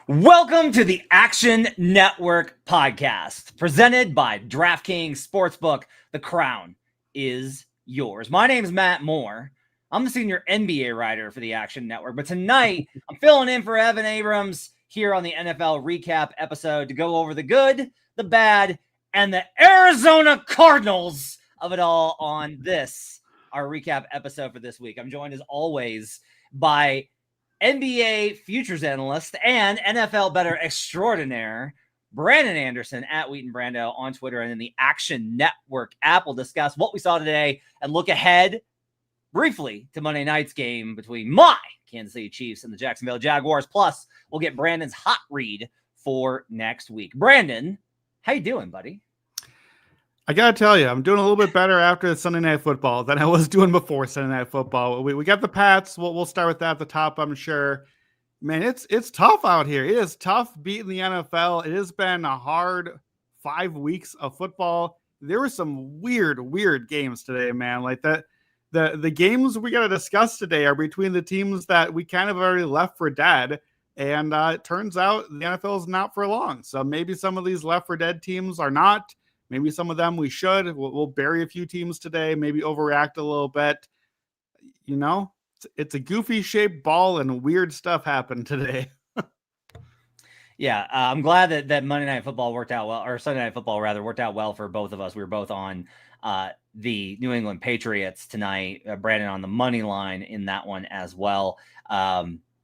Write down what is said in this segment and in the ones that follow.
Welcome to the Action Network podcast, presented by DraftKings Sportsbook. The crown is yours. My name is Matt Moore. I'm the senior NBA writer for the Action Network, but tonight I'm filling in for Evan Abrams here on the NFL recap episode to go over the good, the bad, and the Arizona Cardinals of it all on this, our recap episode for this week. I'm joined as always by NBA futures analyst and NFL bettor extraordinaire, Brandon Anderson at Wheaton Brando on Twitter and in the Action Network app. We'll discuss what we saw today and look ahead briefly to Monday night's game between my Kansas City Chiefs and the Jacksonville Jaguars. Plus, we'll get Brandon's hot read for next week. Brandon, how you doing, buddy? I got to tell you, I'm doing a little bit better after Sunday Night Football than I was doing before Sunday Night Football. We got the Pats. We'll start with that at the top, I'm sure. Man, it's tough out here. It is tough beating the NFL. It has been a hard 5 weeks of football. There were some weird games today, man. Like that, the games we got to discuss today are between the teams that we kind of already left for dead. And it turns out the NFL is not for long. So maybe some of these left for dead teams are not. Maybe some of them we should. We'll bury a few teams today, maybe overreact a little bit. You know, it's a goofy shaped ball and weird stuff happened today. Yeah, I'm glad that Monday Night Football worked out well, or Sunday Night Football rather worked out well for both of us. We were both on the New England Patriots tonight. Brandon on the money line in that one as well.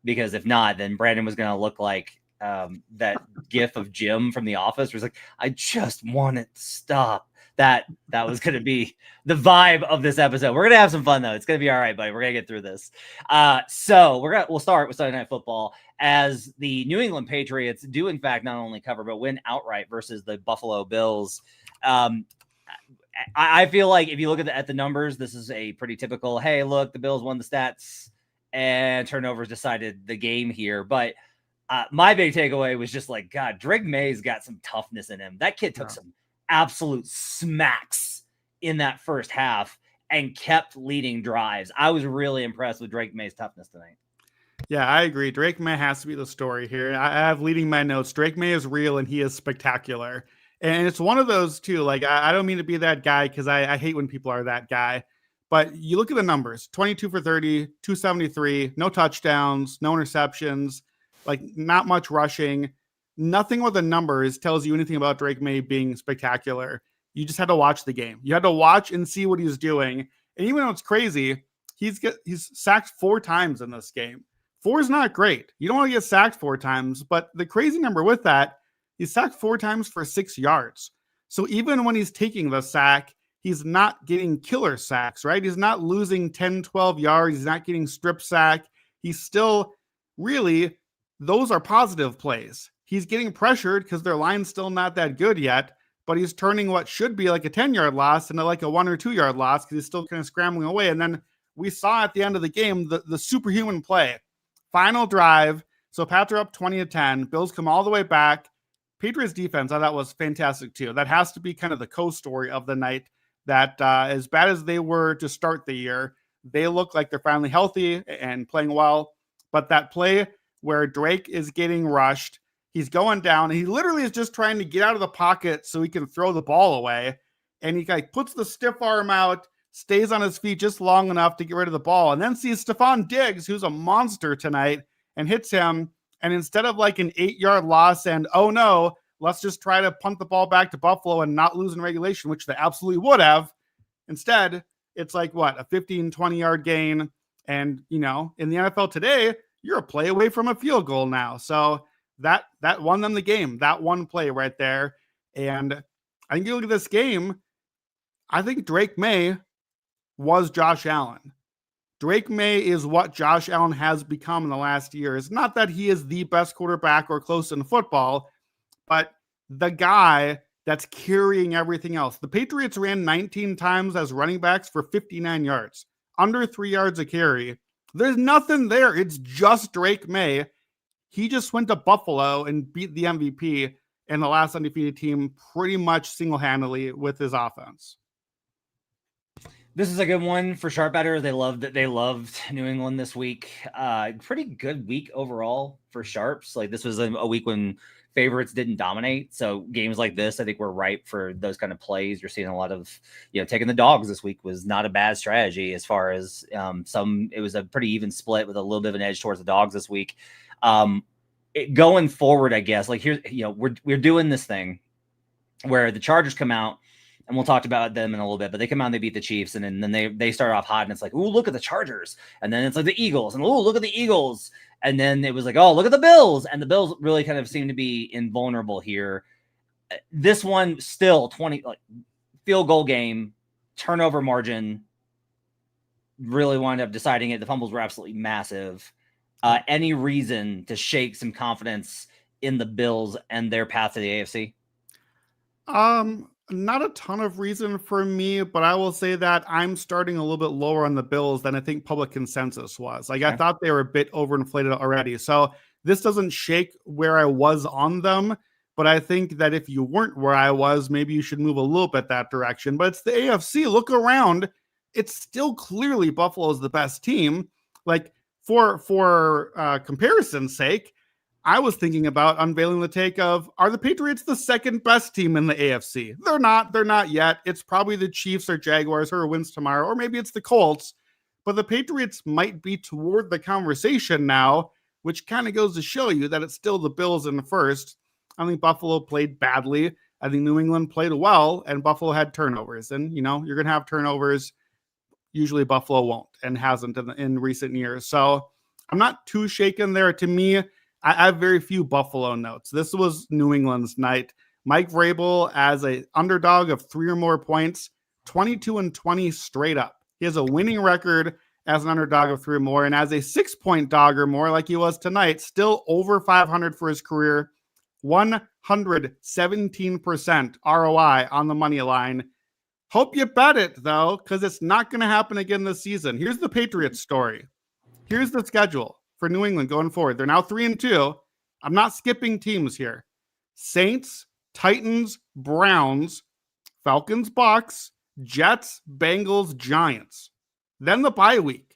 Because if not, then Brandon was going to look like that gif of Jim from The Office, where he's like, I just want it to stop. That was going to be the vibe of this episode. We're going to have some fun though. It's going to be all right, buddy. We're going to get through this. So we'll start with Sunday Night Football as the New England Patriots do in fact not only cover, but win outright versus the Buffalo Bills. I feel like if you look at the numbers, this is a pretty typical, hey, look, the Bills won the stats and turnovers decided the game here. But my big takeaway was just like, God, Drake May's got some toughness in him. That kid took some absolute smacks in that first half and kept leading drives. I was really impressed with Drake May's toughness tonight. Yeah, I agree. Drake May has to be the story here. I have leading my notes. Drake May is real and he is spectacular. And it's one of those too. Like, I don't mean to be that guy because I hate when people are that guy. But you look at the numbers, 22 for 30, 273, no touchdowns, no interceptions. Like not much rushing, nothing with the numbers tells you anything about Drake May being spectacular. You just had to watch the game. You had to watch and see what he's doing. And even though it's crazy, he's sacked 4 times in this game. 4 is not great. You don't want to get sacked 4 times, but the crazy number with that, he's sacked 4 times for 6 yards. So even when he's taking the sack, he's not getting killer sacks, right? He's not losing 10, 12 yards. He's not getting strip sack. He's still really, those are positive plays. He's getting pressured because their line's still not that good yet, but he's turning what should be like a 10-yard loss into like a 1 or 2 yard loss because he's still kind of scrambling away. And then we saw at the end of the game the superhuman play. Final drive. So Pats are up 20-10. Bills come all the way back. Patriots defense, I thought was fantastic too. That has to be kind of the co-story of the night, that as bad as they were to start the year, they look like they're finally healthy and playing well. But that play where Drake is getting rushed, he's going down, and he literally is just trying to get out of the pocket so he can throw the ball away. And he like puts the stiff arm out, stays on his feet just long enough to get rid of the ball, and then sees Stephon Diggs, who's a monster tonight, and hits him. And instead of like an 8-yard loss and, oh no, let's just try to punt the ball back to Buffalo and not lose in regulation, which they absolutely would have. Instead, it's like what, a 15, 20-yard gain. And, you know, in the NFL today, you're a play away from a field goal now. So that won them the game, that one play right there. And I think you look at this game, I think Drake May was Josh Allen. Drake May is what Josh Allen has become in the last year. It's not that he is the best quarterback or close in football, but the guy that's carrying everything else. The Patriots ran 19 times as running backs for 59 yards, under 3 yards a carry. There's nothing there. It's just Drake May. He just went to Buffalo and beat the MVP and the last undefeated team pretty much single-handedly with his offense. This is a good one for sharp bettors. They loved New England this week. Pretty good week overall for sharps. Like this was a week when favorites didn't dominate. So games like this, I think were ripe for those kind of plays. You're seeing a lot of, taking the dogs this week was not a bad strategy as far as it was a pretty even split with a little bit of an edge towards the dogs this week. Going forward, I guess, like here's, we're doing this thing where the Chargers come out, and we'll talk about them in a little bit, but they come out and they beat the Chiefs, and then they start off hot, and it's like, ooh, look at the Chargers. And then it's like the Eagles, and ooh, look at the Eagles. And then it was like, oh, look at the Bills. And the Bills really kind of seem to be invulnerable here. This one still 20, like field goal game, turnover margin, really wound up deciding it. The fumbles were absolutely massive. Any reason to shake some confidence in the Bills and their path to the AFC? Not a ton of reason for me, but I will say that I'm starting a little bit lower on the Bills than I think public consensus was. Like I thought they were a bit overinflated already. So this doesn't shake where I was on them, but I think that if you weren't where I was, maybe you should move a little bit that direction. But it's the AFC. Look around. It's still clearly Buffalo's the best team. Like for comparison's sake, I was thinking about unveiling the take of, are the Patriots the second best team in the AFC? They're not yet. It's probably the Chiefs or Jaguars who wins tomorrow, or maybe it's the Colts, but the Patriots might be toward the conversation now, which kind of goes to show you that it's still the Bills in the first. I think Buffalo played badly. I think New England played well, and Buffalo had turnovers. And, you're going to have turnovers. Usually Buffalo won't and hasn't in recent years. So I'm not too shaken there. To me, I have very few Buffalo notes. This was New England's night. Mike Vrabel as a underdog of 3 or more points, 22-20 straight up. He has a winning record as an underdog of 3 or more, and as a 6-point dog or more, like he was tonight, still over 500 for his career, 117% ROI on the money line. Hope you bet it, though, because it's not going to happen again this season. Here's the Patriots story. Here's the schedule for New England going forward. They're now 3-2. I'm not skipping teams here. Saints, Titans, Browns, Falcons, Bucks, Jets, Bengals, Giants. Then the bye week.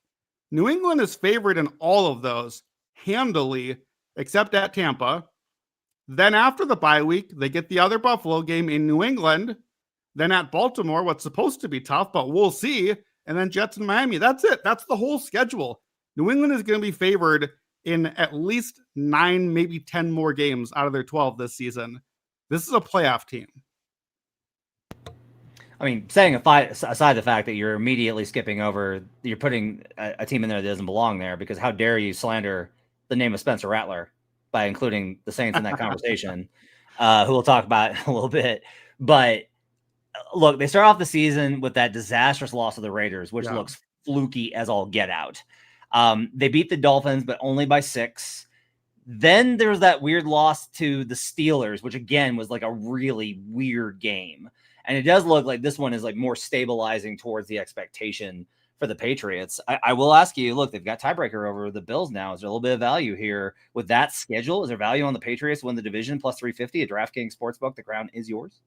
New England is favored in all of those handily, except at Tampa. Then after the bye week, they get the other Buffalo game in New England. Then at Baltimore, what's supposed to be tough, but we'll see. And then Jets and Miami. That's it. That's the whole schedule. New England is going to be favored in at least 9, maybe 10 more games out of their 12 this season. This is a playoff team. I mean, setting aside the fact that you're immediately skipping over, you're putting a team in there that doesn't belong there, because how dare you slander the name of Spencer Rattler by including the Saints in that conversation, who we'll talk about in a little bit. But look, they start off the season with that disastrous loss of the Raiders, which looks fluky as all get out. They beat the Dolphins, but only by 6. Then there's that weird loss to the Steelers, which again was like a really weird game. And it does look like this one is like more stabilizing towards the expectation for the Patriots. I will ask you, look, they've got tiebreaker over the Bills now. Is there a little bit of value here with that schedule? Is there value on the Patriots to win the division plus 350 at DraftKings Sportsbook? The crown is yours.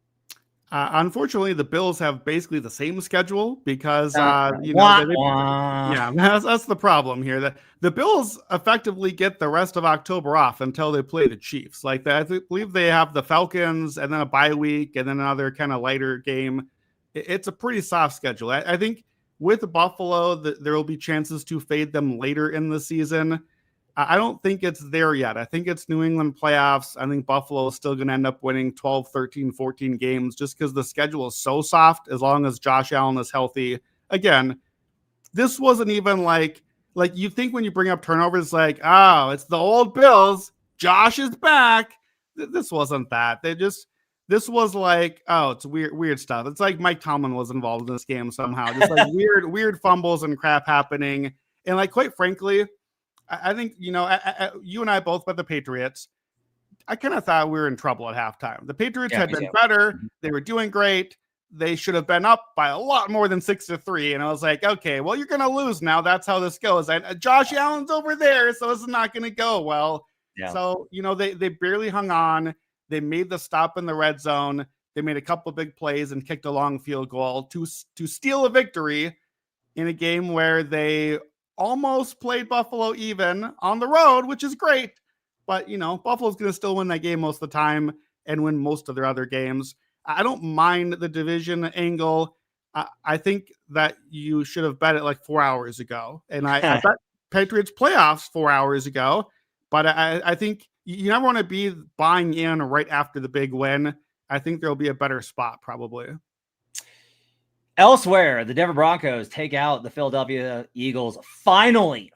Unfortunately, the Bills have basically the same schedule because, that's the problem here. The Bills effectively get the rest of October off until they play the Chiefs. Like that, I believe they have the Falcons and then a bye week and then another kind of lighter game. It's a pretty soft schedule. I think with Buffalo, there will be chances to fade them later in the season. I don't think it's there yet. I think it's New England playoffs. I think Buffalo is still going to end up winning 12, 13, 14 games just because the schedule is so soft as long as Josh Allen is healthy. Again, this wasn't even like you think when you bring up turnovers, like, oh, it's the old Bills. Josh is back. This wasn't that. This was like, oh, it's weird stuff. It's like Mike Tomlin was involved in this game somehow. Just like weird fumbles and crap happening. And like, quite frankly, I think, you and I both bet the Patriots. I kind of thought we were in trouble at halftime. The Patriots had been better. They were doing great. They should have been up by a lot more than 6-3. And I was like, okay, well, you're going to lose now. That's how this goes. And Josh Allen's over there, so this is not going to go well. Yeah. So, they barely hung on. They made the stop in the red zone. They made a couple of big plays and kicked a long field goal to steal a victory. in a game where they almost played Buffalo even on the road, which is great. But, Buffalo's going to still win that game most of the time and win most of their other games. I don't mind the division angle. I think that you should have bet it like 4 hours ago. And I bet Patriots playoffs 4 hours ago. But I think you never want to be buying in right after the big win. I think there'll be a better spot probably. Elsewhere, the Denver Broncos take out the Philadelphia Eagles. Finally,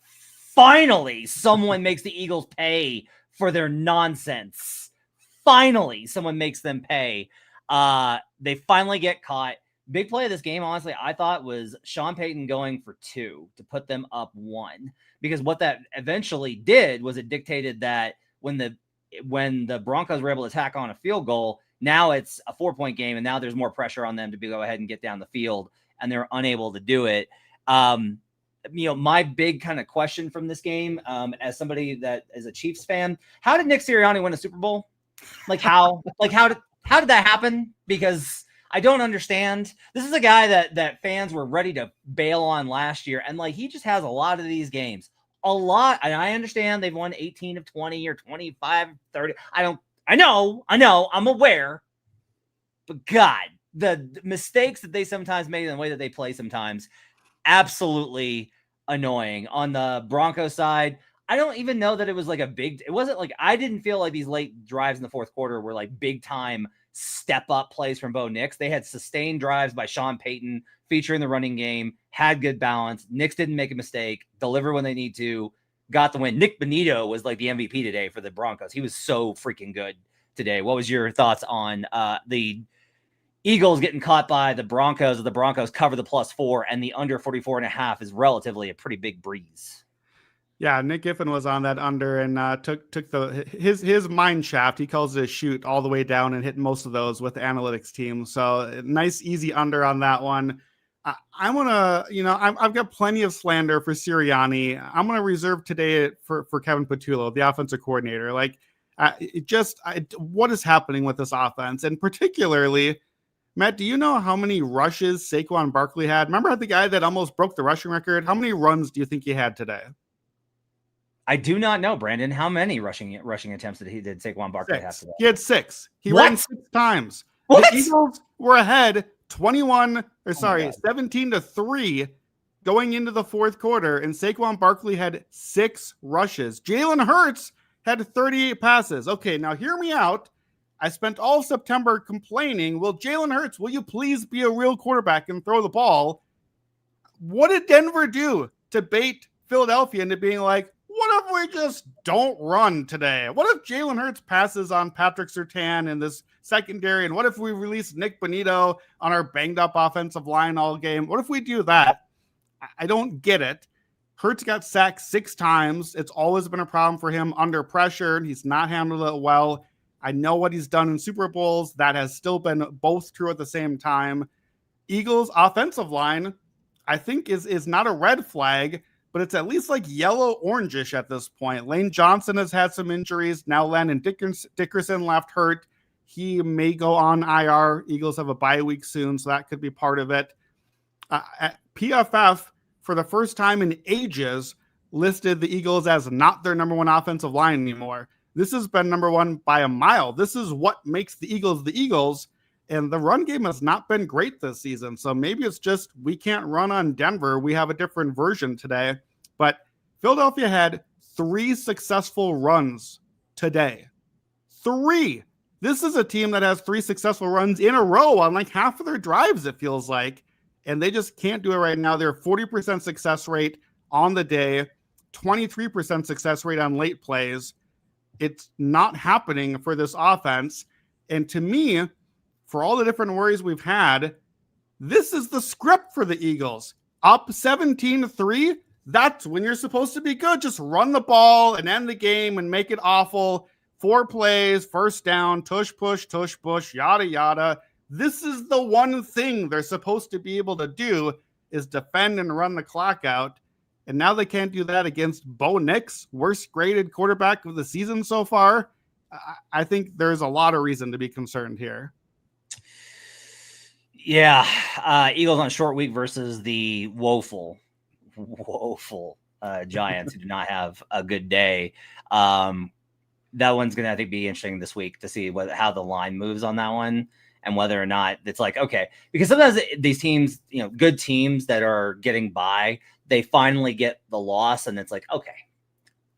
someone makes the Eagles pay for their nonsense. Finally, someone makes them pay. They finally get caught. Big play of this game, honestly, I thought was Sean Payton going for 2 to put them up 1. Because what that eventually did was it dictated that when the Broncos were able to tack on a field goal, now it's a 4-point game, and now there's more pressure on them to go ahead and get down the field, and they're unable to do it. My big kind of question from this game, as somebody that is a Chiefs fan, how did Nick Sirianni win a Super Bowl? How did that happen? Because I don't understand. This is a guy that fans were ready to bail on last year, and he just has a lot of these games. A lot, and I understand they've won 18 of 20 or 25, 30. I know, I'm aware. But God, the mistakes that they sometimes make and the way that they play sometimes, absolutely annoying. On the Broncos side, I don't even know that it was it wasn't I didn't feel like these late drives in the fourth quarter were big time step up plays from Bo Nix. They had sustained drives by Sean Payton featuring the running game, had good balance. Nix didn't make a mistake, deliver when they need to, got the win. Nick Bonito was the MVP today for the Broncos. He was so freaking good today. What was your thoughts on the Eagles getting caught by the Broncos? The Broncos cover the +4, and the under 44.5 is relatively a pretty big breeze. Yeah, Nick Giffen was on that under and took his mine shaft. He calls it a shoot all the way down and hit most of those with the analytics team. So nice, easy under on that one. I'm gonna, I've got plenty of slander for Sirianni. I'm gonna reserve today for Kevin Patullo, the offensive coordinator. What is happening with this offense, and particularly, Matt, do you know how many rushes Saquon Barkley had? Remember the guy that almost broke the rushing record? How many runs do you think he had today? I do not know, Brandon. How many rushing attempts did Saquon Barkley have today? He had 6. He ran 6 times. What? The Eagles were ahead 17-3 going into the fourth quarter, and Saquon Barkley had 6 rushes. Jalen Hurts had 38 passes. Okay, now hear me out. I spent all September complaining, Jalen Hurts, will you please be a real quarterback and throw the ball? What did Denver do to bait Philadelphia into being what if we just don't run today? What if Jalen Hurts passes on Patrick Surtain in this secondary? And what if we release Nick Bonito on our banged up offensive line all game? What if we do that? I don't get it. Hurts got sacked 6 times. It's always been a problem for him under pressure, and he's not handled it well. I know what he's done in Super Bowls. That has still been both true at the same time. Eagles offensive line, I think is not a red flag, but it's at least yellow orangish at this point. Lane Johnson has had some injuries. Now Landon Dickerson left hurt. He may go on IR. Eagles have a bye week soon, so that could be part of it. PFF, for the first time in ages, listed the Eagles as not their number 1 offensive line anymore. This has been number 1 by a mile. This is what makes the Eagles, and the run game has not been great this season. So maybe it's just we can't run on Denver. We have a different version today. But Philadelphia had 3 successful runs today. 3. This is a team that has 3 successful runs in a row on half of their drives, it feels like. And they just can't do it right now. They're 40% success rate on the day, 23% success rate on late plays. It's not happening for this offense. And to me, for all the different worries we've had, this is the script for the Eagles. Up 17-3, that's when you're supposed to be good. Just run the ball and end the game and make it awful. 4 plays, first down, tush push, yada, yada. This is the one thing they're supposed to be able to do, is defend and run the clock out. And now they can't do that against Bo Nix, worst graded quarterback of the season so far. I think there's a lot of reason to be concerned here. Yeah, Eagles on a short week versus the woeful Giants who do not have a good day. That one's gonna, I think, be interesting this week to see how the line moves on that one and whether or not it's like, okay, because sometimes these teams, good teams that are getting by, they finally get the loss and it's like, okay,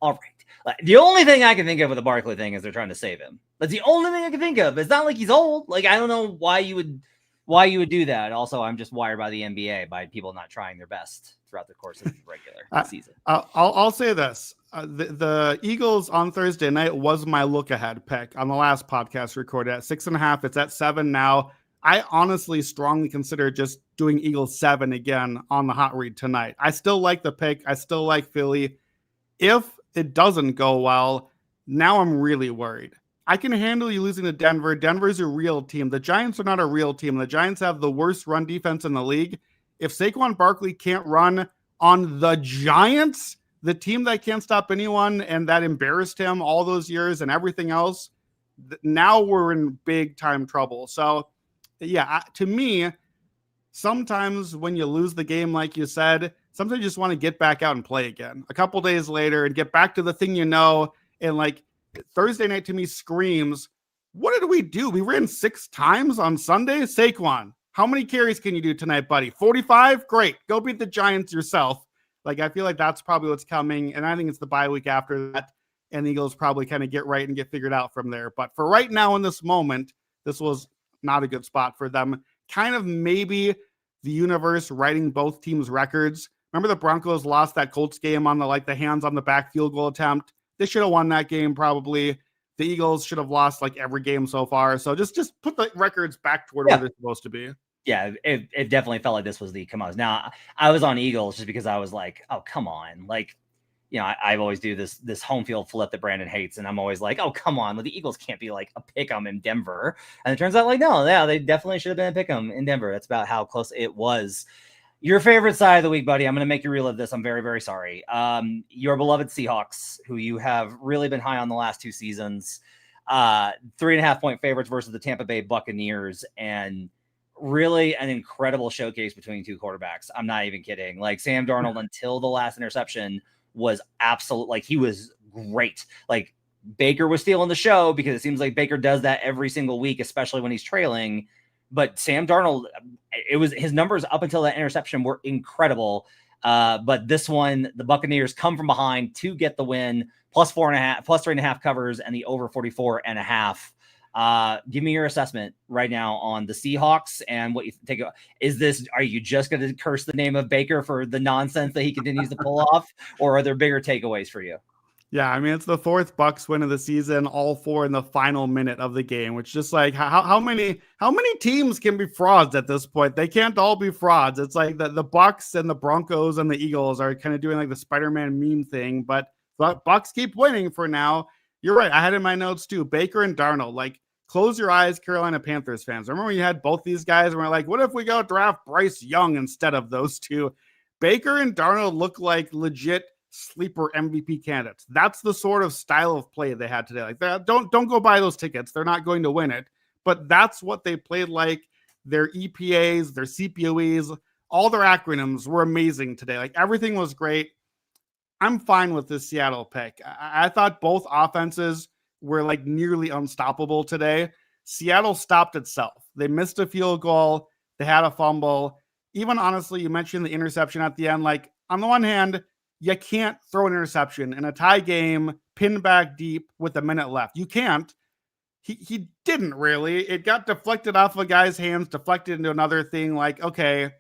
all right. Like, the only thing I can think of with the Barkley thing is they're trying to save him. That's the only thing I can think of. It's not like he's old. Like, I don't know why you would do that. Also, I'm just wired by the NBA by people not trying their best throughout the course of the regular season. I'll say this. The Eagles on Thursday night was my look ahead pick on the last podcast recorded at 6.5. It's at 7 now. I honestly strongly consider just doing Eagles 7 again on the hot read tonight. I still like the pick. I still like Philly. If it doesn't go well, now I'm really worried. I can handle you losing to Denver. Denver's a real team. The Giants are not a real team. The Giants have the worst run defense in the league. If Saquon Barkley can't run on the Giants, the team that can't stop anyone and that embarrassed him all those years and everything else, now we're in big time trouble. So, yeah, to me, sometimes when you lose the game, like you said, sometimes you just want to get back out and play again a couple days later and get back to the thing and like Thursday night to me screams, what did we do? We ran 6 times on Sunday? Saquon, how many carries can you do tonight, buddy? 45? Great. Go beat the Giants yourself. Like, I feel like that's probably what's coming, and I think it's the bye week after that, and the Eagles probably kind of get right and get figured out from there. But for right now in this moment, this was not a good spot for them. Kind of maybe the universe writing both teams' records. Remember the Broncos lost that Colts game on the hands on the back field goal attempt? They should have won that game probably. The Eagles should have lost every game so far. So just put the records back toward where they're supposed to be. Yeah, it definitely felt like this was the come on. Now, I was on Eagles just because I was like, oh, come on. I always do this home field flip that Brandon hates. And I'm always like, oh, come on. The Eagles can't be like a pick 'em in Denver. And it turns out no, yeah, they definitely should have been a pick 'em in Denver. That's about how close it was. Your favorite side of the week, buddy. I'm going to make you relive this. I'm very, very sorry. Your beloved Seahawks, who you have really been high on the last 2 seasons, 3.5-point favorites versus the Tampa Bay Buccaneers, and really an incredible showcase between 2 quarterbacks. I'm not even kidding. Like, Sam Darnold, until the last interception, was absolute. He was great. Baker was stealing the show because it seems like Baker does that every single week, especially when he's trailing. But Sam Darnold, his numbers up until that interception were incredible. But this one, the Buccaneers come from behind to get the win, plus 4.5, plus 3.5 covers, and the over 44.5. Give me your assessment right now on the Seahawks and what you think. Are you just going to curse the name of Baker for the nonsense that he continues to pull off, or are there bigger takeaways for you? Yeah, I mean, it's the 4th Bucs win of the season, all 4 in the final minute of the game, which just how many teams can be frauds at this point? They can't all be frauds. It's like the Bucs and the Broncos and the Eagles are kind of doing the Spider-Man meme thing, but Bucs keep winning for now. You're right. I had in my notes too, Baker and Darnold, close your eyes, Carolina Panthers fans. Remember when you had both these guys and we're like, what if we go draft Bryce Young instead of those two? Baker and Darnold look like legit sleeper MVP candidates. That's the sort of style of play they had today. Don't go buy those tickets. They're not going to win it. But that's what they played like. Their EPAs, their CPOEs, all their acronyms were amazing today. Everything was great. I'm fine with this Seattle pick. I thought both offenses were nearly unstoppable today. Seattle stopped itself. They missed a field goal. They had a fumble. Even honestly, you mentioned the interception at the end. On the one hand, you can't throw an interception in a tie game, pin back deep with a minute left. You can't. He didn't really. It got deflected off a guy's hands, deflected into another thing. Okay,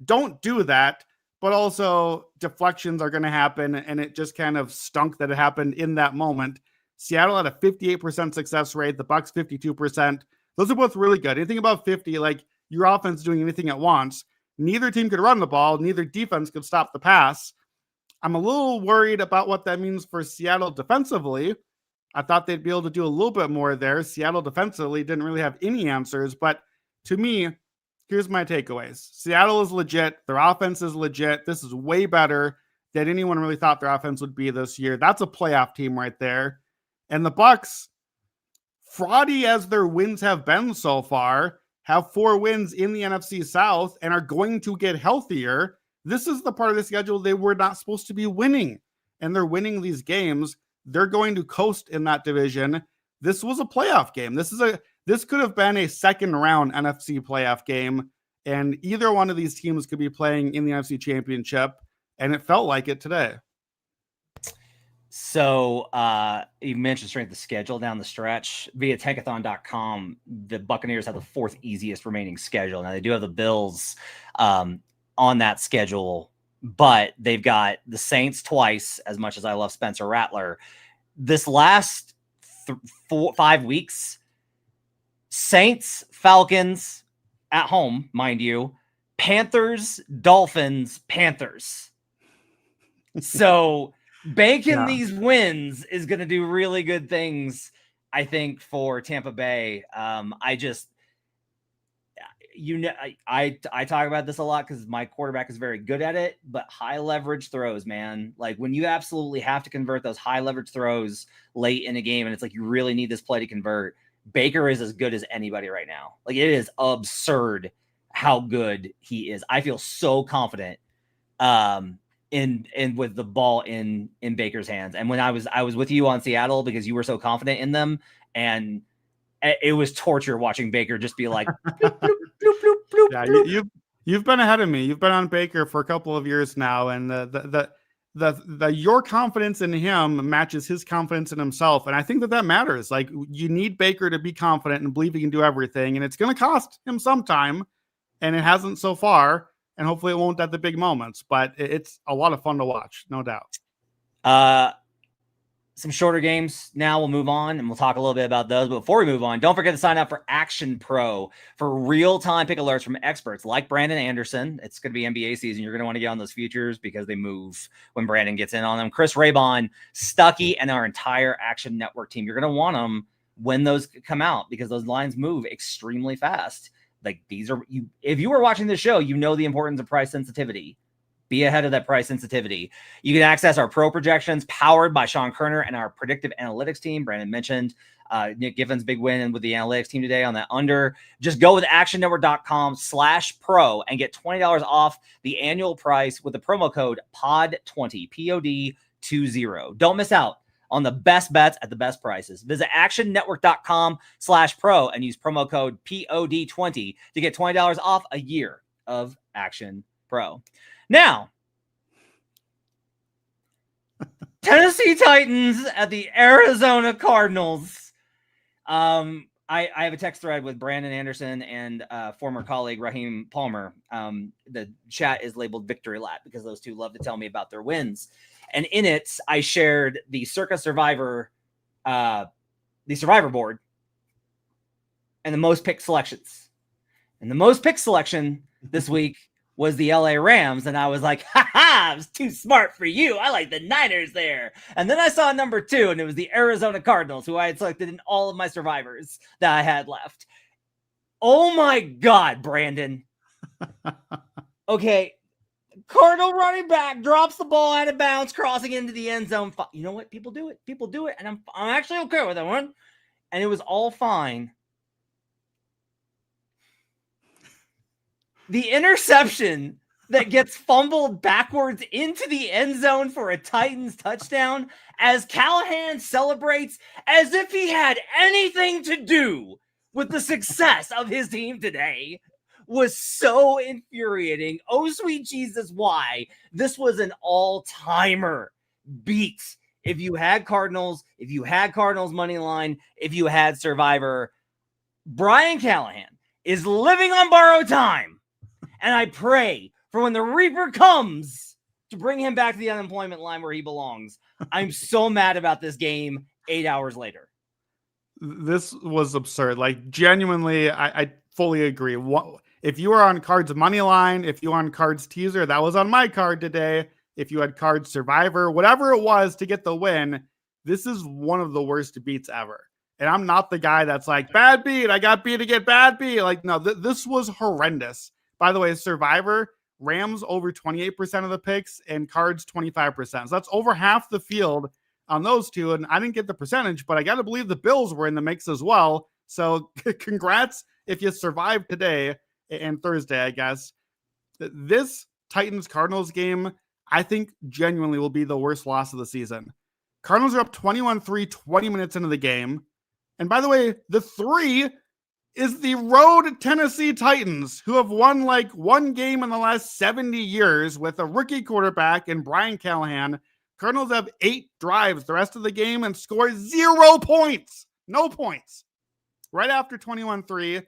don't do that. But also, deflections are going to happen, and it just kind of stunk that it happened in that moment. Seattle had a 58% success rate. The Bucs 52%. Those are both really good. Anything above 50, your offense doing anything at once. Neither team could run the ball. Neither defense could stop the pass. I'm a little worried about what that means for Seattle defensively. I thought they'd be able to do a little bit more there. Seattle defensively didn't really have any answers, but to me, here's my takeaways. Seattle is legit. Their offense is legit. This is way better than anyone really thought their offense would be this year. That's a playoff team right there. And the Bucs, fraudy as their wins have been so far, have 4 wins in the NFC South and are going to get healthier. This is the part of the schedule they were not supposed to be winning, and they're winning these games. They're going to coast in that division. This was a playoff game. This could have been a second round NFC playoff game, and either one of these teams could be playing in the NFC Championship, and it felt like it today. So you mentioned strength of schedule down the stretch. Via tankathon.com, the Buccaneers have the 4th easiest remaining schedule. Now, they do have the Bills on that schedule, but they've got the Saints twice, as much as I love Spencer Rattler. This last 5 weeks, Saints, Falcons at home, mind you, Panthers, Dolphins, Panthers. So banking these wins is going to do really good things, I think, for Tampa Bay. I talk about this a lot because my quarterback is very good at it, but high leverage throws, man. Like when you absolutely have to convert those high leverage throws late in a game, and it's like you really need this play to convert. Baker is as good as anybody right now. Like it is absurd how good he is. I feel so confident in with the ball in Baker's hands. And when I was with you on Seattle because you were so confident in them, and it was torture watching Baker just be like, bloop, bloop, bloop, bloop, bloop, yeah, bloop. You've been ahead of me. You've been on Baker for a couple of years now, and the your confidence in him matches his confidence in himself, and I think that matters. Like you need Baker to be confident and believe he can do everything, and it's going to cost him some time, and it hasn't so far, and hopefully it won't at the big moments. But it's a lot of fun to watch, no doubt. Some shorter games now. We'll move on and we'll talk a little bit about those. But before we move on, don't forget to sign up for Action Pro for real-time pick alerts from experts like Brandon Anderson. It's going to be NBA season. You're going to want to get on those futures because they move when Brandon gets in on them. Chris Raybon, Stuckey, and our entire Action Network team. You're going to want them when those come out because those lines move extremely fast. Like these are you. If you were watching this show, you know the importance of price sensitivity. Be ahead of that price sensitivity. You can access our pro projections powered by Sean Kerner and our predictive analytics team. Brandon mentioned Nick Giffin's big win with the analytics team today on that under. Just go with actionnetwork.com/pro and get $20 off the annual price with the promo code POD20, POD20. Don't miss out on the best bets at the best prices. Visit actionnetwork.com/pro and use promo code POD20 to get $20 off a year of Action Pro. Now, Tennessee Titans at the Arizona Cardinals. I have a text thread with Brandon Anderson and former colleague Raheem Palmer. The chat is labeled Victory Lap because those two love to tell me about their wins. And in it, I shared the Circa Survivor, the Survivor board, and the most picked selections. And the most picked selection this week was the LA Rams. And I was like, I was too smart for you. I like the Niners there. And then I saw number 2, and it was the Arizona Cardinals, who I had selected in all of my survivors that I had left. Oh my God, Brandon. Okay. Cardinal running back drops the ball out of bounds, crossing into the end zone. You know what? People do it. People do it. And I'm actually okay with that one. And it was all fine. The interception that gets fumbled backwards into the end zone for a Titans touchdown as Callahan celebrates as if he had anything to do with the success of his team today was so infuriating. Oh, sweet Jesus, why? This was an all-timer beat. If you had Cardinals money line, if you had Survivor, Brian Callahan is living on borrowed time. And I pray for when the Reaper comes to bring him back to the unemployment line where he belongs. I'm so mad about this game 8 hours later. This was absurd. Like, genuinely, I fully agree. If you were on Cards money line, if you were on Cards teaser, that was on my card today. If you had Cards Survivor, whatever it was to get the win, this is one of the worst beats ever. And I'm not the guy that's like, bad beat, I got beat to get bad beat. Like, no, this was horrendous. By the way, Survivor, Rams over 28% of the picks and Cards 25%. So that's over half the field on those two. And I didn't get the percentage, but I got to believe the Bills were in the mix as well. So congrats if you survive today and Thursday, I guess, this Titans-Cardinals game, I think genuinely will be the worst loss of the season. Cardinals are up 21-3, 20 minutes into the game. And by the way, the 3 is the road Tennessee Titans, who have won like one game in the last 70 years with a rookie quarterback and Brian Callahan. Cardinals have 8 drives the rest of the game and score 0 points. No points. Right after 21-3,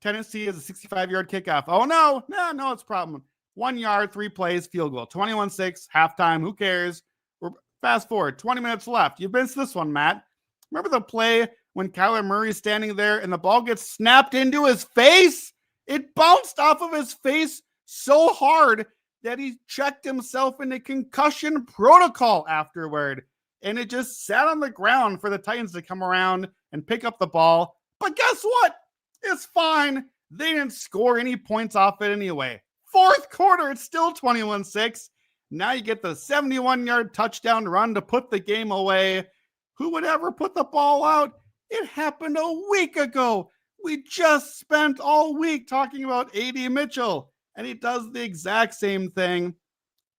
Tennessee is a 65-yard kickoff. Oh, no, it's a problem. 1 yard, 3 plays, field goal. 21-6, halftime. Who cares? We're fast forward. 20 minutes left. You've missed this one, Matt. Remember the play when Kyler Murray's standing there and the ball gets snapped into his face? It bounced off of his face so hard that he checked himself into concussion protocol afterward. And it just sat on the ground for the Titans to come around and pick up the ball. But guess what? It's fine. They didn't score any points off it anyway. Fourth quarter, it's still 21-6. Now you get the 71-yard touchdown run to put the game away. Who would ever put the ball out? It happened a week ago. We just spent all week talking about A.D. Mitchell, and he does the exact same thing.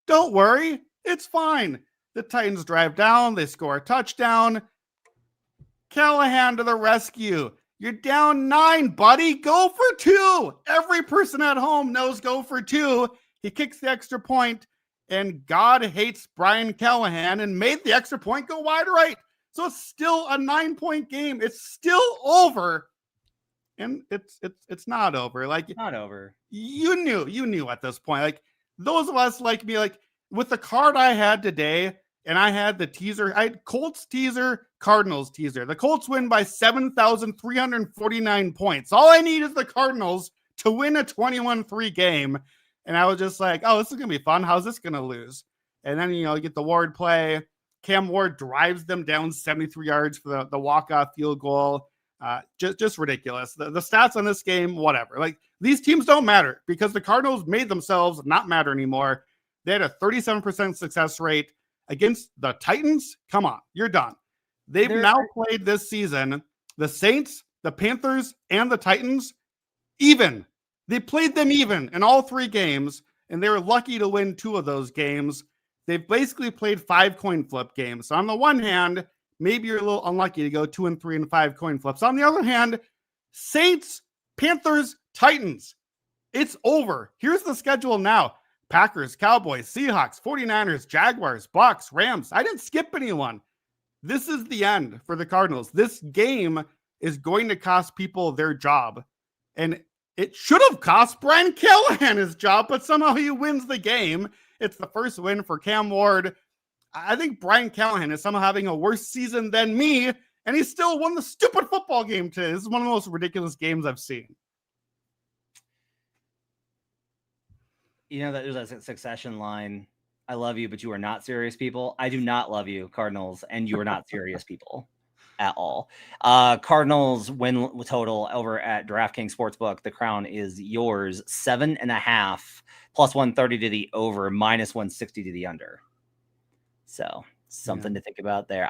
Don't worry. It's fine. The Titans drive down. They score a touchdown. Callahan to the rescue. You're down 9, buddy. Go for 2. Every person at home knows go for 2. He kicks the extra point, and God hates Brian Callahan and made the extra point go wide right. So it's still a 9-point game. It's still over. And it's not over. Like, Not over. You knew at this point. Like, those of us like me, like with the card I had today, and I had the teaser. I had Colts teaser, Cardinals teaser. The Colts win by 7,349 points. All I need is the Cardinals to win a 21-3 game. And I was just like, oh, this is going to be fun. How's this going to lose? And then, you get the Ward play. Cam Ward drives them down 73 yards for the walk-off field goal. Just ridiculous. The stats on this game, whatever. Like, these teams don't matter because the Cardinals made themselves not matter anymore. They had a 37% success rate against the Titans. Come on, you're done. They've now played this season the Saints, the Panthers, and the Titans even. They played them even in all 3 games, and they were lucky to win 2 of those games. They've basically played 5 coin flip games. So on the one hand, maybe you're a little unlucky to go 2-3 and 5 coin flips. On the other hand, Saints, Panthers, Titans. It's over. Here's the schedule now. Packers, Cowboys, Seahawks, 49ers, Jaguars, Bucks, Rams. I didn't skip anyone. This is the end for the Cardinals. This game is going to cost people their job. And it should have cost Brian Callahan his job, but somehow he wins the game. It's the first win for Cam Ward. I think Brian Callahan is somehow having a worse season than me, and he still won the stupid football game today. This is one of the most ridiculous games I've seen. That there's a succession line. I love you, but you are not serious people. I do not love you, Cardinals, and you are not serious people at all. Cardinals win total over at DraftKings Sportsbook. The crown is yours. 7.5 plus 130 to the over, minus 160 to the under. So something to think about there.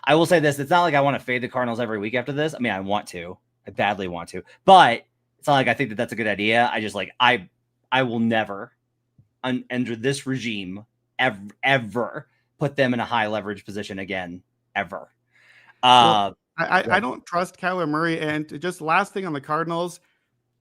I will say this. It's not like I want to fade the Cardinals every week after this. I mean, I want to. I badly want to. But it's not like I think that that's a good idea. I just I will never under this regime ever put them in a high leverage position again, ever. I don't trust Kyler Murray. And just last thing on the Cardinals,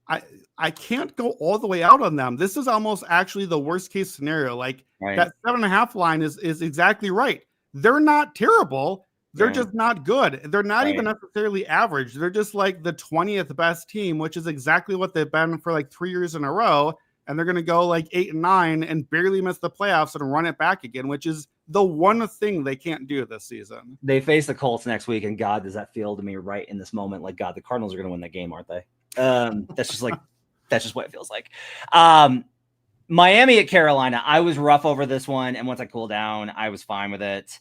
I can't go all the way out on them. This is almost actually the worst case scenario. Like, that 7.5 line is exactly right. They're not terrible. They're just not good. They're not even necessarily average. They're just like the 20th best team, which is exactly what they've been for like 3 years in a row. And they're going to go like 8-9 and barely miss the playoffs and run it back again, which is the one thing they can't do this season. They face the Colts next week, and God, does that feel to me right in this moment? Like, God, the Cardinals are going to win that game, aren't they? That's just what it feels like. Miami at Carolina. I was rough over this one, and once I cooled down, I was fine with it.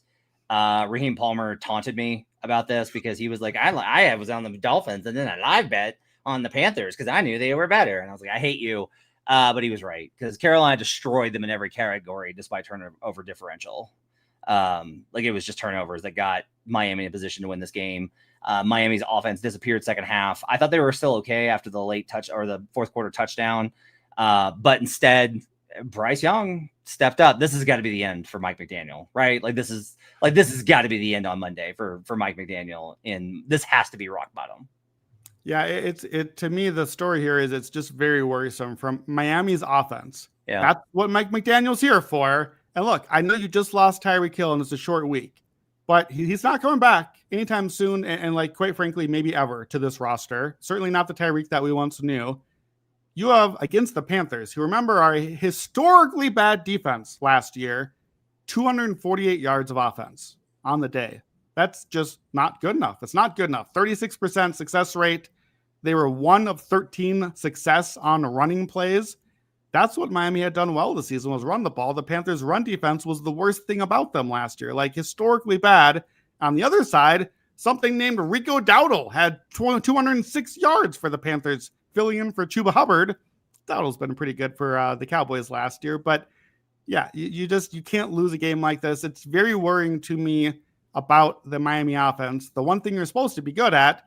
Raheem Palmer taunted me about this because he was like, I was on the Dolphins, and then I live bet on the Panthers because I knew they were better. And I was like, I hate you. But he was right because Carolina destroyed them in every category despite turnover differential. Like, it was just turnovers that got Miami in a position to win this game. Miami's offense disappeared second half. I thought they were still okay after the late touch or the fourth quarter touchdown. But instead, Bryce Young stepped up. This has got to be the end for Mike McDaniel, right? This has got to be the end on Monday for Mike McDaniel. And this has to be rock bottom. Yeah, it to me, the story here is it's just very worrisome from Miami's offense. Yeah. That's what Mike McDaniel's here for. And look, I know you just lost Tyreek Hill and it's a short week, but he's not coming back anytime soon. And like, quite frankly, maybe ever to this roster. Certainly not the Tyreek that we once knew. You have against the Panthers, who remember are a historically bad defense last year, 248 yards of offense on the day. That's just not good enough. It's not good enough. 36% success rate. They were 1 of 13 success on running plays. That's what Miami had done well this season, was run the ball. The Panthers' run defense was the worst thing about them last year, like historically bad. On the other side, something named Rico Dowdle had 206 yards for the Panthers, filling in for Chuba Hubbard. Dowdle's been pretty good for the Cowboys last year, but yeah, you can't lose a game like this. It's very worrying to me about the Miami offense. The one thing you're supposed to be good at,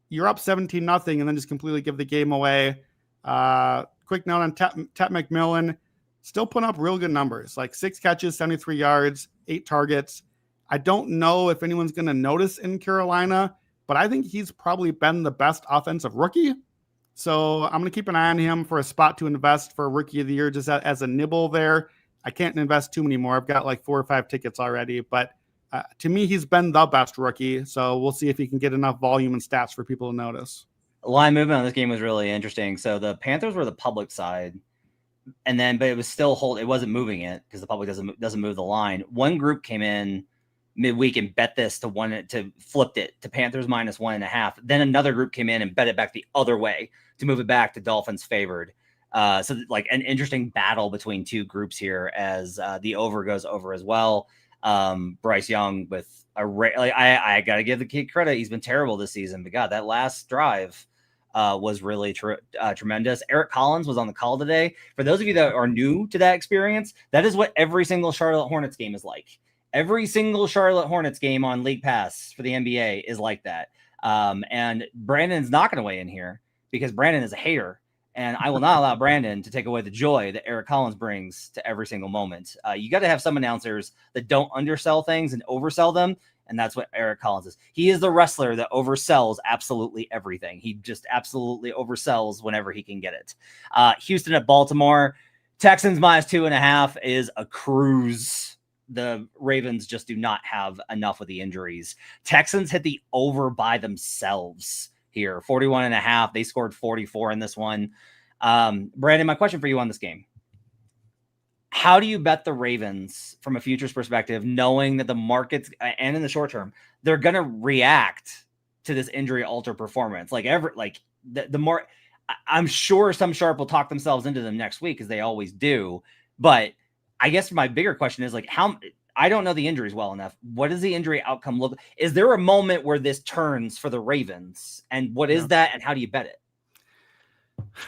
you're up 17-0 and then just completely give the game away. Quick note on Tet McMillan, still putting up real good numbers, like 6 catches, 73 yards, 8 targets. I don't know if anyone's going to notice in Carolina, but I think he's probably been the best offensive rookie. So I'm going to keep an eye on him for a spot to invest for Rookie of the Year, just as a nibble there. I can't invest too many more. I've got like 4 or 5 tickets already, but to me, he's been the best rookie. So we'll see if he can get enough volume and stats for people to notice. Line movement on this game was really interesting. So the Panthers were the public side, but it was still it wasn't moving it because the public doesn't move the line. One group came in midweek and bet this to flipped it to Panthers -1.5. Then another group came in and bet it back the other way to move it back to Dolphins favored. So like an interesting battle between two groups here as the over goes over as well. Bryce Young with I got to give the kid credit. He's been terrible this season, but God, that last drive was really tremendous. Eric Collins was on the call today. For those of you that are new to that experience, that is what every single Charlotte Hornets game is like. Every single Charlotte Hornets game on League Pass for the NBA is like that. And Brandon's not going to weigh in here because Brandon is a hater. And I will not allow Brandon to take away the joy that Eric Collins brings to every single moment. You got to have some announcers that don't undersell things and oversell them. And that's what Eric Collins is. He is the wrestler that oversells absolutely everything. He just absolutely oversells whenever he can get it. Houston at Baltimore. Texans -2.5 is a cruise. The Ravens just do not have enough of the injuries. Texans hit the over by themselves here, 41.5. They scored 44 in this one. Brandon, my question for you on this game. How do you bet the Ravens from a futures perspective, knowing that the markets and in the short term, they're going to react to this injury alter performance? The more, I'm sure some sharp will talk themselves into them next week, as they always do. But I guess my bigger question is I don't know the injuries well enough. What does the injury outcome look like? Is there a moment where this turns for the Ravens? And what is that? And how do you bet it?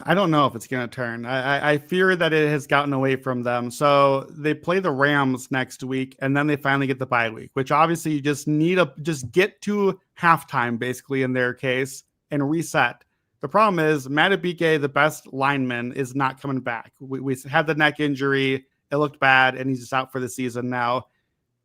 I don't know if it's going to turn. I fear that it has gotten away from them. So they play the Rams next week, and then they finally get the bye week, which obviously you just need just get to halftime, basically, in their case, and reset. The problem is Matabike, the best lineman, is not coming back. We had the neck injury. It looked bad, and he's just out for the season now.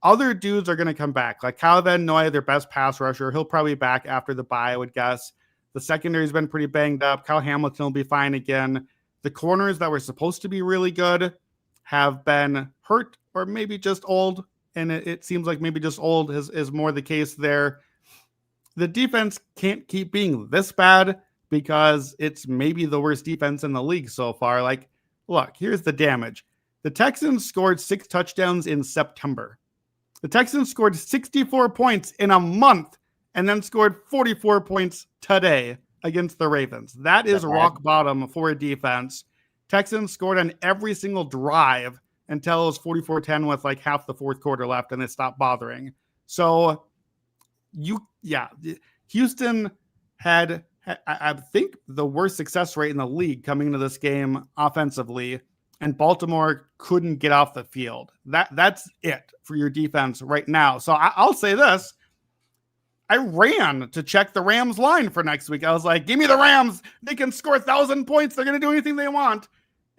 Other dudes are going to come back, like Kyle Van Noy, their best pass rusher. He'll probably be back after the bye, I would guess. The secondary's been pretty banged up. Kyle Hamilton will be fine again. The corners that were supposed to be really good have been hurt or maybe just old, and it seems like maybe just old is more the case there. The defense can't keep being this bad because it's maybe the worst defense in the league so far. Like, look, here's the damage. The Texans scored 6 touchdowns in September. The Texans scored 64 points in a month and then scored 44 points today against the Ravens. That is rock bottom for a defense. Texans scored on every single drive until it was 44-10 with like half the fourth quarter left, and they stopped bothering. So, Houston had, I think, the worst success rate in the league coming into this game offensively, and Baltimore couldn't get off the field. That's it for your defense right now. So I'll say this. I ran to check the Rams line for next week. I was like, give me the Rams. They can score 1,000 points. They're going to do anything they want.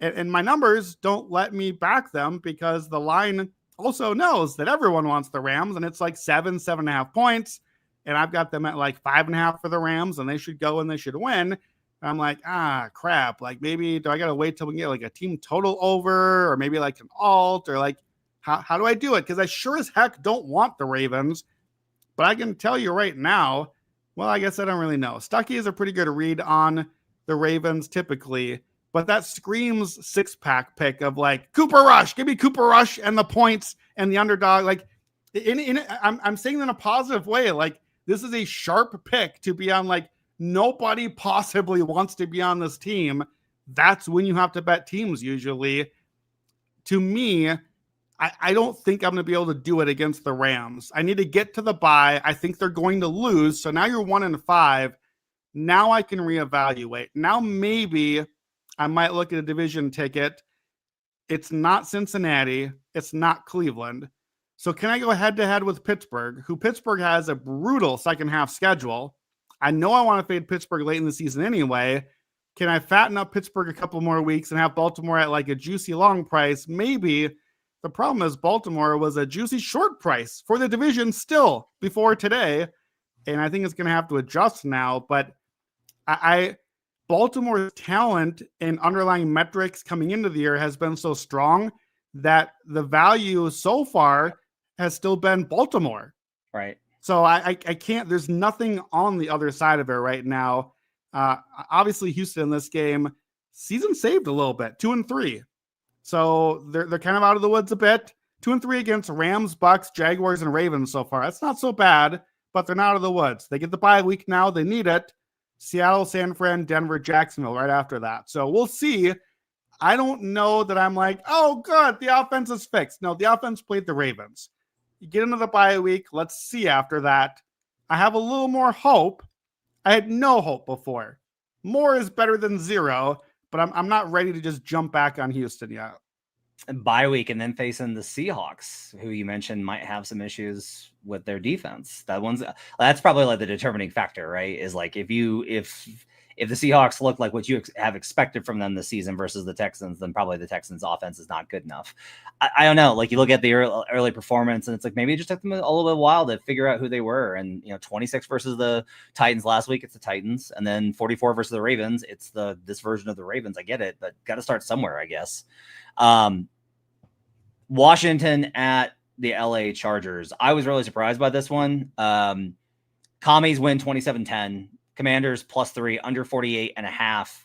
And my numbers don't let me back them because the line also knows that everyone wants the Rams, and it's like 7.5 points. And I've got them at like 5.5 for the Rams, and they should go and they should win. And I'm like, crap. Like, maybe do I got to wait till we get like a team total over, or maybe like an alt, or like, how do I do it? Because I sure as heck don't want the Ravens. But I can tell you right now, well, I guess I don't really know. Stucky is a pretty good read on the Ravens typically, but that screams 6-pack pick of like Cooper Rush. Give me Cooper Rush and the points and the underdog. Like, I'm saying in a positive way. Like, this is a sharp pick to be on. Like, nobody possibly wants to be on this team. That's when you have to bet teams usually. To me, I don't think I'm going to be able to do it against the Rams. I need to get to the bye. I think they're going to lose. So now you're 1-5. Now I can reevaluate. Now maybe I might look at a division ticket. It's not Cincinnati. It's not Cleveland. So can I go head to head with Pittsburgh, who Pittsburgh has a brutal second half schedule? I know I want to fade Pittsburgh late in the season anyway. Can I fatten up Pittsburgh a couple more weeks and have Baltimore at like a juicy long price? Maybe. The problem is Baltimore was a juicy short price for the division still before today. And I think it's going to have to adjust now. But Baltimore's talent and underlying metrics coming into the year has been so strong that the value so far has still been Baltimore. Right. So I can't, there's nothing on the other side of it right now. Obviously Houston in this game, season saved a little bit, 2-3. So they're kind of out of the woods a bit. 2-3 against Rams, Bucks, Jaguars, and Ravens so far. That's not so bad, but they're not out of the woods. They get the bye week now. They need it. Seattle, San Fran, Denver, Jacksonville right after that. So we'll see. I don't know that I'm like, oh, good, the offense is fixed. No, the offense played the Ravens. You get into the bye week. Let's see after that. I have a little more hope. I had no hope before. More is better than zero. But I'm not ready to just jump back on Houston yet. Bye week and then facing the Seahawks, who you mentioned might have some issues with their defense. That's probably like the determining factor, right? Is like if the Seahawks look like what you have expected from them this season versus the Texans, then probably the Texans offense is not good enough. I don't know. Like you look at the early performance and it's like, maybe it just took them a little bit while to figure out who they were. And, 26 versus the Titans last week, it's the Titans. And then 44 versus the Ravens. It's this version of the Ravens. I get it, but got to start somewhere, I guess. Washington at the LA Chargers. I was really surprised by this one. Commies win 27-10. Commanders +3, under 48.5.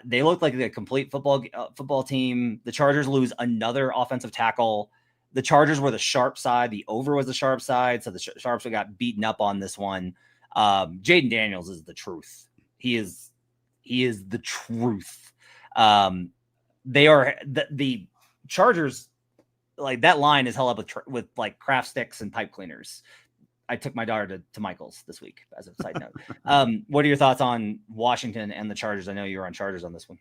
They look like a complete football team. The Chargers lose another offensive tackle. The Chargers were the sharp side. The over was the sharp side. So the Sharps got beaten up on this one. Jaden Daniels is the truth. He is the truth. They are the Chargers, like that line is held up with like craft sticks and pipe cleaners. I took my daughter to Michael's this week as a side note. What are your thoughts on Washington and the Chargers? I know you were on Chargers on this one.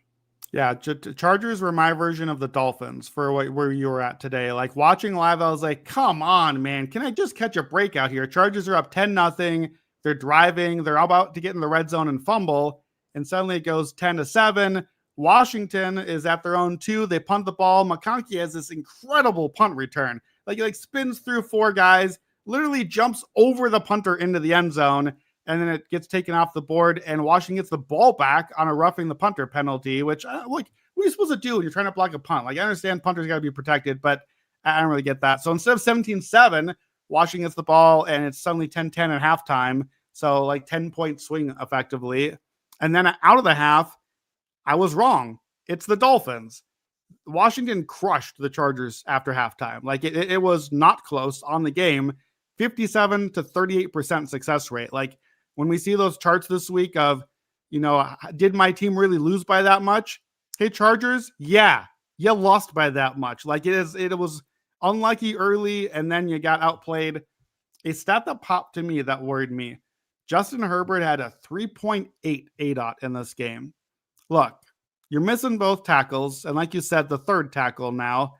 Yeah, Chargers were my version of the Dolphins for where you were at today. Like watching live, I was like, come on, man. Can I just catch a break out here? Chargers are up 10-0. They're driving. They're about to get in the red zone and fumble. And suddenly it goes 10-7. Washington is at their own 2. They punt the ball. McConkey has this incredible punt return. Like he spins through 4 guys, literally jumps over the punter into the end zone, and then it gets taken off the board, and Washington gets the ball back on a roughing the punter penalty, which, what are you supposed to do when you're trying to block a punt? Like, I understand punters got to be protected, but I don't really get that. So instead of 17-7, Washington gets the ball, and it's suddenly 10-10 at halftime, so 10-point swing effectively. And then out of the half, I was wrong. It's the Dolphins. Washington crushed the Chargers after halftime. It was not close on the game. 57 to 38% success rate. Like when we see those charts this week of, did my team really lose by that much? Hey, Chargers, yeah, you lost by that much. It was unlucky early, and then you got outplayed. A stat that popped to me that worried me. Justin Herbert had a 3.8 ADOT in this game. Look, you're missing both tackles, and like you said, the third tackle now.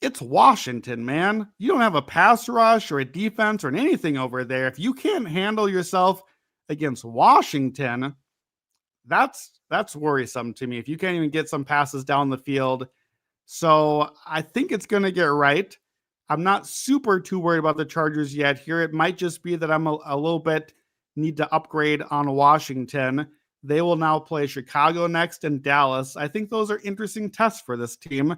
It's Washington, man. You don't have a pass rush or a defense or anything over there. If you can't handle yourself against Washington, that's worrisome to me. If you can't even get some passes down the field. So I think it's going to get right. I'm not super too worried about the Chargers yet here. It might just be that I'm a little bit need to upgrade on Washington. They will now play Chicago next and Dallas. I think those are interesting tests for this team.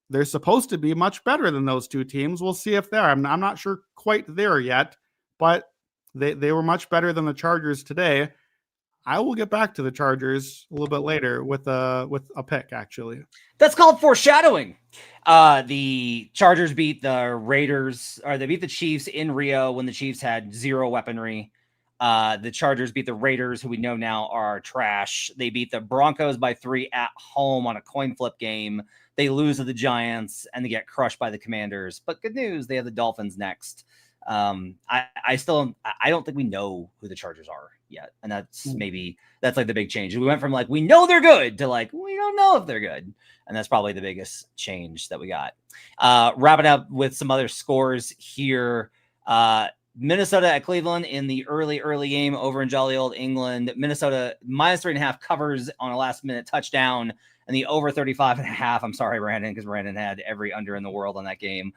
They're supposed to be much better than those two teams. We'll see if they are. I'm not sure quite there yet, but they were much better than the Chargers today. I will get back to the Chargers a little bit later with a pick, actually. That's called foreshadowing. The Chargers beat the Raiders, or they beat the Chiefs in Rio when the Chiefs had zero weaponry. The Chargers beat the Raiders, who we know now are trash. They beat the Broncos by 3 at home on a coin flip game. They lose to the Giants, and they get crushed by the Commanders. But good news, they have the Dolphins next. I don't think we know who the Chargers are yet. And that's like the big change. We went from like, we know they're good to like, we don't know if they're good. And that's probably the biggest change that we got. Wrapping up with some other scores here. Minnesota at Cleveland in the early game over in jolly old England. Minnesota -3.5 covers on a last minute touchdown, and the over 35.5. I'm sorry, Brandon, because Brandon had every under in the world on that game.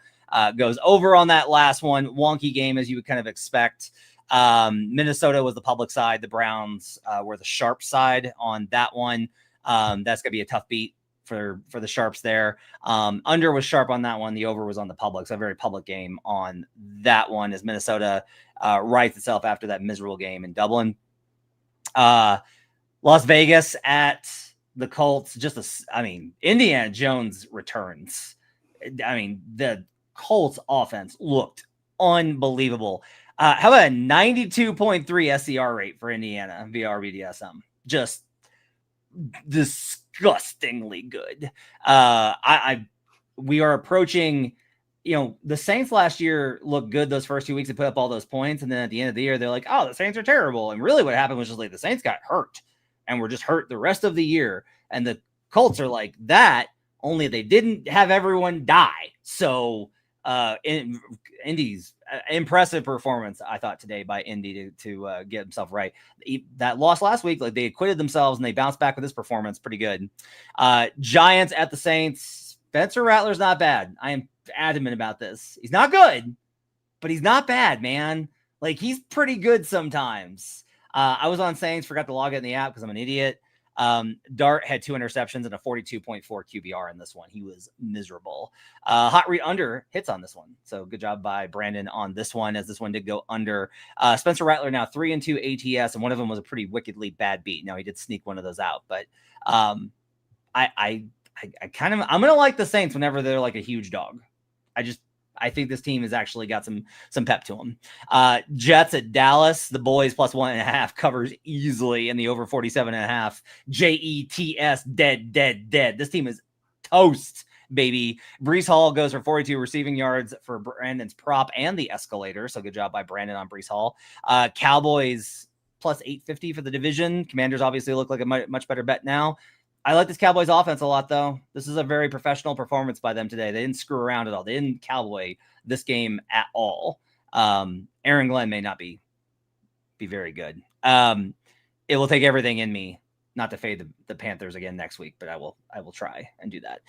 Goes over on that last one. Wonky game, as you would kind of expect. Minnesota was the public side. The Browns were the sharp side on that one. That's going to be a tough beat for the sharps there. Under was sharp on that one. The over was on the public. So a very public game on that one as Minnesota rights itself after that miserable game in Dublin. Las Vegas at the Colts. Indiana Jones returns. The Colts offense looked unbelievable. How about a 92.3 SCR rate for Indiana via RBDSM? Just disgustingly good. We are approaching, the Saints last year looked good those first 2 weeks. They put up all those points, and then at the end of the year, they're like, oh, the Saints are terrible. And really what happened was just like the Saints got hurt and were just hurt the rest of the year. And the Colts are like that, only they didn't have everyone die. So Indy's impressive performance, I thought, today by Indy to get himself right. That loss last week, like they acquitted themselves and they bounced back with this performance pretty good. Giants at the Saints. Spencer Rattler's not bad. I am adamant about this. He's not good, but he's not bad, man. Like, he's pretty good sometimes. I was on Saints, forgot to log in the app because I'm an idiot. Dart had 2 interceptions and a 42.4 QBR in this one. He was miserable. Hot read under hits on this one. So good job by Brandon on this one, as this one did go under. Spencer Rattler now 3-2 ATS, and one of them was a pretty wickedly bad beat. Now he did sneak one of those out, but I'm going to like the Saints whenever they're like a huge dog. I think this team has actually got some pep to them. Jets at Dallas, the boys +1.5 covers easily in the over 47.5. JETS dead. This team is toast, baby. Breece Hall goes for 42 receiving yards for Brandon's prop and the escalator. So good job by Brandon on Breece Hall. Cowboys +850 for the division. Commanders obviously look like a much better bet now. I like this Cowboys offense a lot, though. This is a very professional performance by them today. They didn't screw around at all. They didn't cowboy this game at all. Aaron Glenn may not be very good. It will take everything in me not to fade the Panthers again next week, but I will try and do that.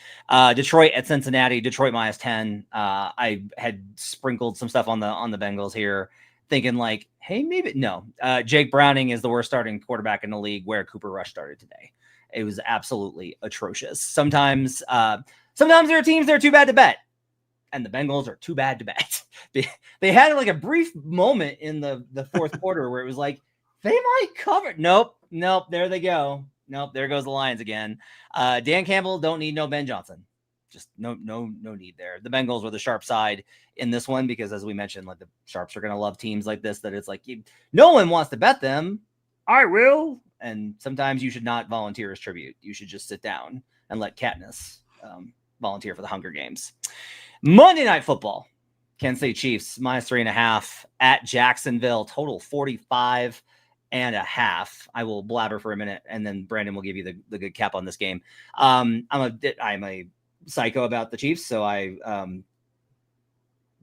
Detroit at Cincinnati. Detroit -10. I had sprinkled some stuff on the Bengals here, thinking like, hey, maybe no. Jake Browning is the worst starting quarterback in the league, where Cooper Rush started today. It was absolutely atrocious. Sometimes there are teams that are too bad to bet, and the Bengals are too bad to bet. They had like a brief moment in the fourth quarter where it was like, they might cover. Nope. There they go. Nope. There goes the Lions again. Dan Campbell don't need no Ben Johnson. Just no need there. The Bengals were the sharp side in this one because, as we mentioned, like the sharps are going to love teams like this, that it's like no one wants to bet them. I will. And sometimes you should not volunteer as tribute. You should just sit down and let Katniss volunteer for the Hunger Games. Monday Night Football. Kansas City Chiefs -3.5 at Jacksonville. Total 45.5. I will blabber for a minute, and then Brandon will give you the good cap on this game. I'm a psycho about the Chiefs, so I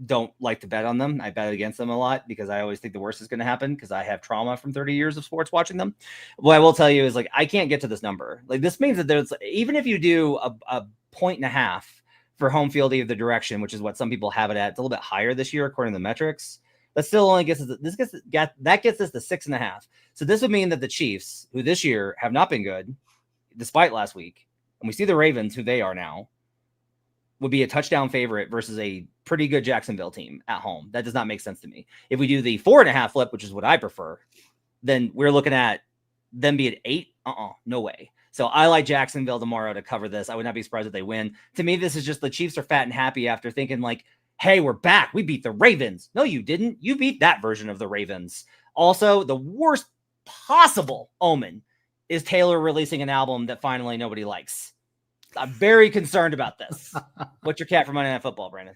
don't like to bet on them. I bet against them a lot because I always think the worst is going to happen because I have trauma from 30 years of sports watching them. What I will tell you is like, I can't get to this number. Like this means that there's, even if you do a 1.5 for home field either direction, which is what some people have it at, it's a little bit higher this year according to the metrics. That still only gets us, that gets us to 6.5. So this would mean that the Chiefs, who this year have not been good, despite last week, and we see the Ravens, who they are now, would be a touchdown favorite versus a pretty good Jacksonville team at home. That does not make sense to me. If we do the 4.5 flip, which is what I prefer, then we're looking at them be at 8. No way. So I like Jacksonville tomorrow to cover this. I would not be surprised if they win. To me, this is just the Chiefs are fat and happy after thinking like, hey, we're back. We beat the Ravens. No, you didn't. You beat that version of the Ravens. Also, the worst possible omen is Taylor releasing an album that finally nobody likes. I'm very concerned about this. What's your cat for Monday Night Football, Brandon?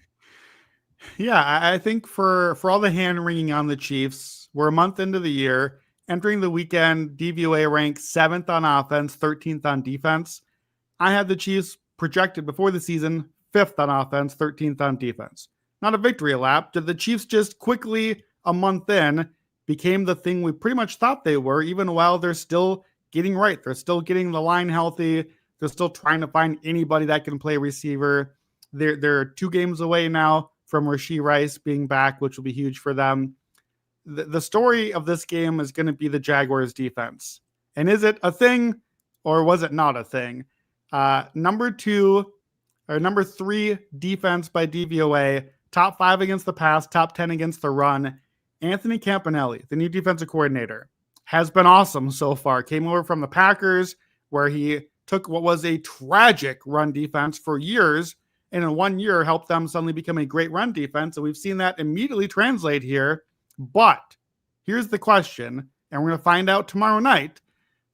Yeah, I think for all the hand wringing on the Chiefs, we're a month into the year. Entering the weekend, DVOA ranked 7th on offense, 13th on defense. I had the Chiefs projected before the season 5th on offense, 13th on defense. Not a victory lap. Did the Chiefs just quickly, a month in, became the thing we pretty much thought they were, even while they're still getting right. They're still getting the line healthy. They're still trying to find anybody that can play receiver. They're 2 games away now from Rashee Rice being back, which will be huge for them. The story of this game is going to be the Jaguars defense. And is it a thing or was it not a thing? Number 3 defense by DVOA, top 5 against the pass, top 10 against the run. Anthony Campanelli, the new defensive coordinator, has been awesome so far. Came over from the Packers where he took what was a tragic run defense for years, and in 1 year helped them suddenly become a great run defense. And we've seen that immediately translate here. But here's the question, and we're going to find out tomorrow night.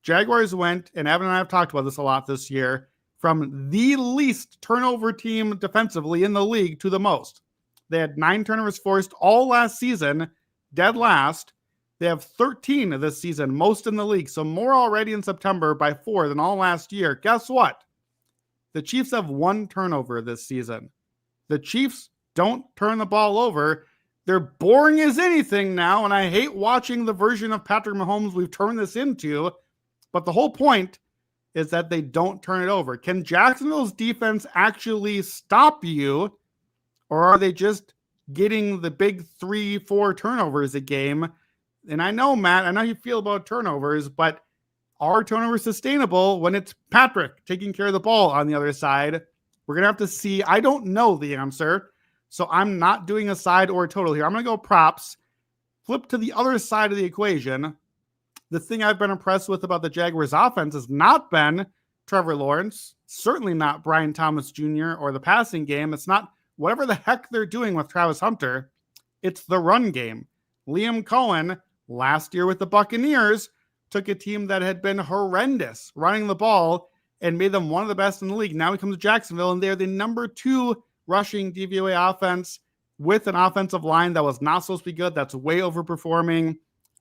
Jaguars went, and Evan and I have talked about this a lot this year, from the least turnover team defensively in the league to the most. They had 9 turnovers forced all last season, dead last. They have 13 this season, most in the league. So more already in September by 4 than all last year. Guess what? The Chiefs have 1 turnover this season. The Chiefs don't turn the ball over. They're boring as anything now, and I hate watching the version of Patrick Mahomes we've turned this into. But the whole point is that they don't turn it over. Can Jacksonville's defense actually stop you, or are they just getting the big 3-4 turnovers a game? And I know, Matt, I know you feel about turnovers, but are turnovers sustainable when it's Patrick taking care of the ball on the other side? We're going to have to see. I don't know the answer, so I'm not doing a side or a total here. I'm going to go props. Flip to the other side of the equation. The thing I've been impressed with about the Jaguars offense has not been Trevor Lawrence, certainly not Brian Thomas Jr. or the passing game. It's not whatever the heck they're doing with Travis Hunter. It's the run game. Liam Cohen, last year with the Buccaneers, took a team that had been horrendous running the ball and made them one of the best in the league. Now he comes to Jacksonville, and they're the number 2 rushing DVOA offense with an offensive line that was not supposed to be good. That's way overperforming.